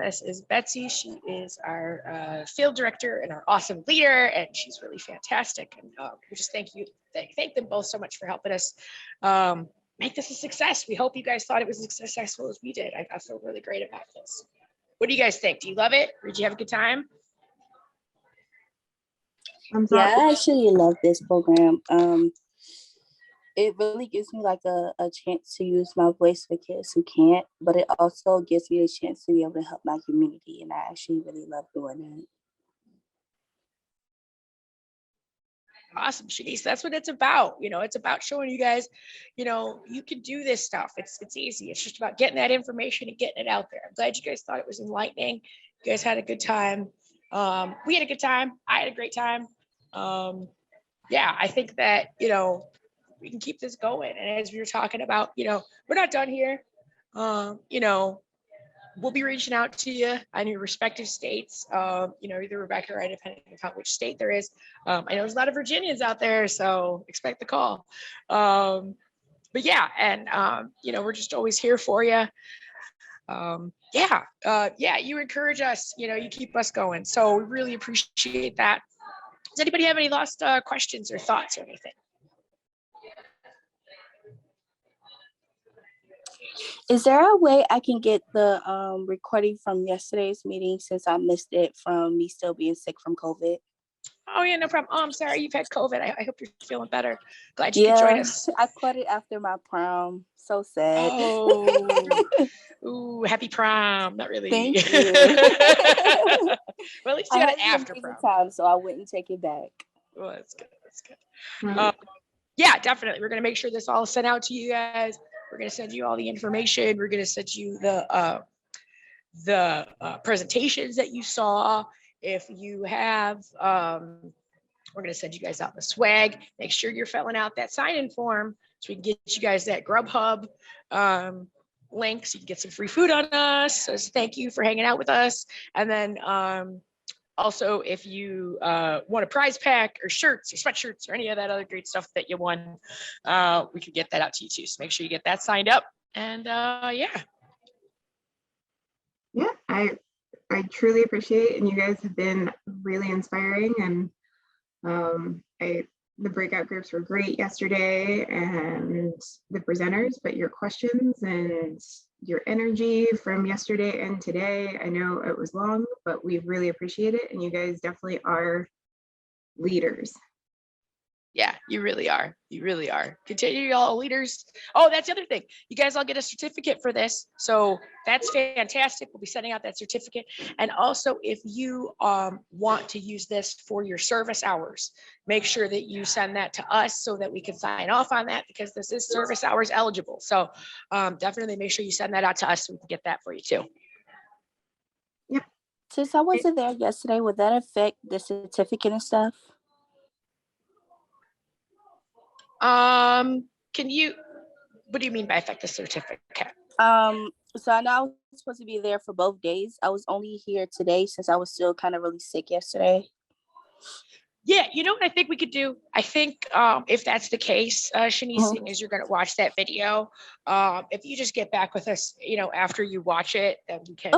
This is Betsy. She is our field director and our awesome leader, and she's really fantastic. And we just thank them both so much for helping us make this a success. We hope you guys thought it was as successful as we did. I feel really great about this. What do you guys think? Do you love it? Or did you have a good time? Yeah, I actually love this program. It really gives me like a chance to use my voice for kids who can't, but it also gives me a chance to be able to help my community, and I actually really love doing it. Awesome, Shanice. That's what it's about. It's about showing you guys, you can do this stuff. It's easy. It's just about getting that information and getting it out there. I'm glad you guys thought it was enlightening. You guys had a good time. We had a good time. I had a great time. Yeah, I think that, we can keep this going. And as we were talking about, we're not done here. We'll be reaching out to you on your respective states, either Rebecca or I, depending upon which state there is. I know there's a lot of Virginians out there, so expect the call. But yeah, and, we're just always here for you. You encourage us, you keep us going. So we really appreciate that. Does anybody have any last questions or thoughts or anything? Is there a way I can get the recording from yesterday's meeting, since I missed it from me still being sick from COVID? Oh yeah, no problem. Oh, I'm sorry you've had COVID. I hope you're feeling better. Glad you could join us. I caught it after my prom. So sad. Oh, ooh, happy prom. Not really. Thank you. Well, at least you got it after prom. prom. So I wouldn't take it back. Well, that's good. That's good. Yeah, definitely. We're going to make sure this all is sent out to you guys. We're going to send you all the information. We're going to send you the presentations that you saw. If you have, we're going to send you guys out the swag. Make sure you're filling out that sign-in form so we can get you guys that Grubhub link so you can get some free food on us. So thank you for hanging out with us. And then also, if you want a prize pack or shirts or sweatshirts or any of that other great stuff that you won, we could get that out to you too. So make sure you get that signed up. And Yeah, I truly appreciate it, and you guys have been really inspiring, and the breakout groups were great yesterday, and the presenters, but your questions and your energy from yesterday and today, I know it was long, but we really appreciate it, and you guys definitely are leaders. yeah, you really are. You really are. Continue, y'all leaders. Oh, that's the other thing. You guys all get a certificate for this. So that's fantastic. We'll be sending out that certificate. And also, if you want to use this for your service hours, make sure that you send that to us so that we can sign off on that, because this is service hours eligible. So definitely make sure you send that out to us so we can get that for you too. Since I wasn't there yesterday, would that affect the certificate and stuff? Can you, what do you mean by affect the certificate? So I know I was supposed to be there for both days. I was only here today since I was still kind of really sick yesterday. Yeah, you know what I think we could do? I think if that's the case, Shanice, seeing as you're going to watch that video, if you just get back with us, after you watch it, then we can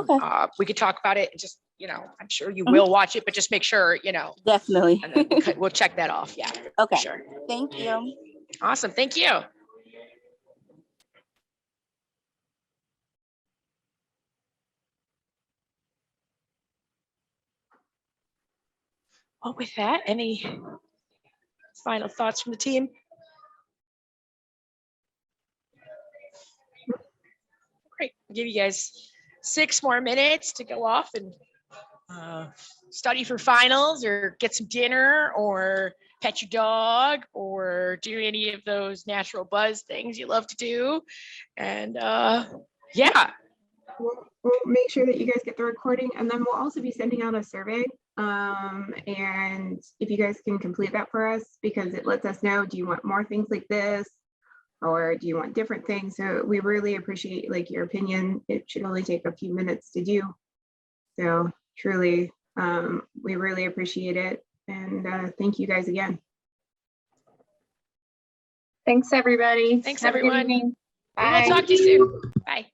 we could talk about it and just, I'm sure you will watch it, but just make sure, Definitely. And then we'll check that off. Yeah. Okay. Sure. Thank you. Awesome. Thank you. Well, with that, any final thoughts from the team? Great. I'll give you guys 6 more minutes to go off and study for finals, or get some dinner, or pet your dog, or do any of those natural buzz things you love to do. And yeah. We'll make sure that you guys get the recording, and then we'll also be sending out a survey. And if you guys can complete that for us, because it lets us know, do you want more things like this, or do you want different things? So we really appreciate your opinion. It should only take a few minutes to do. So truly, we really appreciate it. And thank you guys again. Thanks, everybody. Thanks, Have a good everyone. evening. We'll talk to you soon. Bye.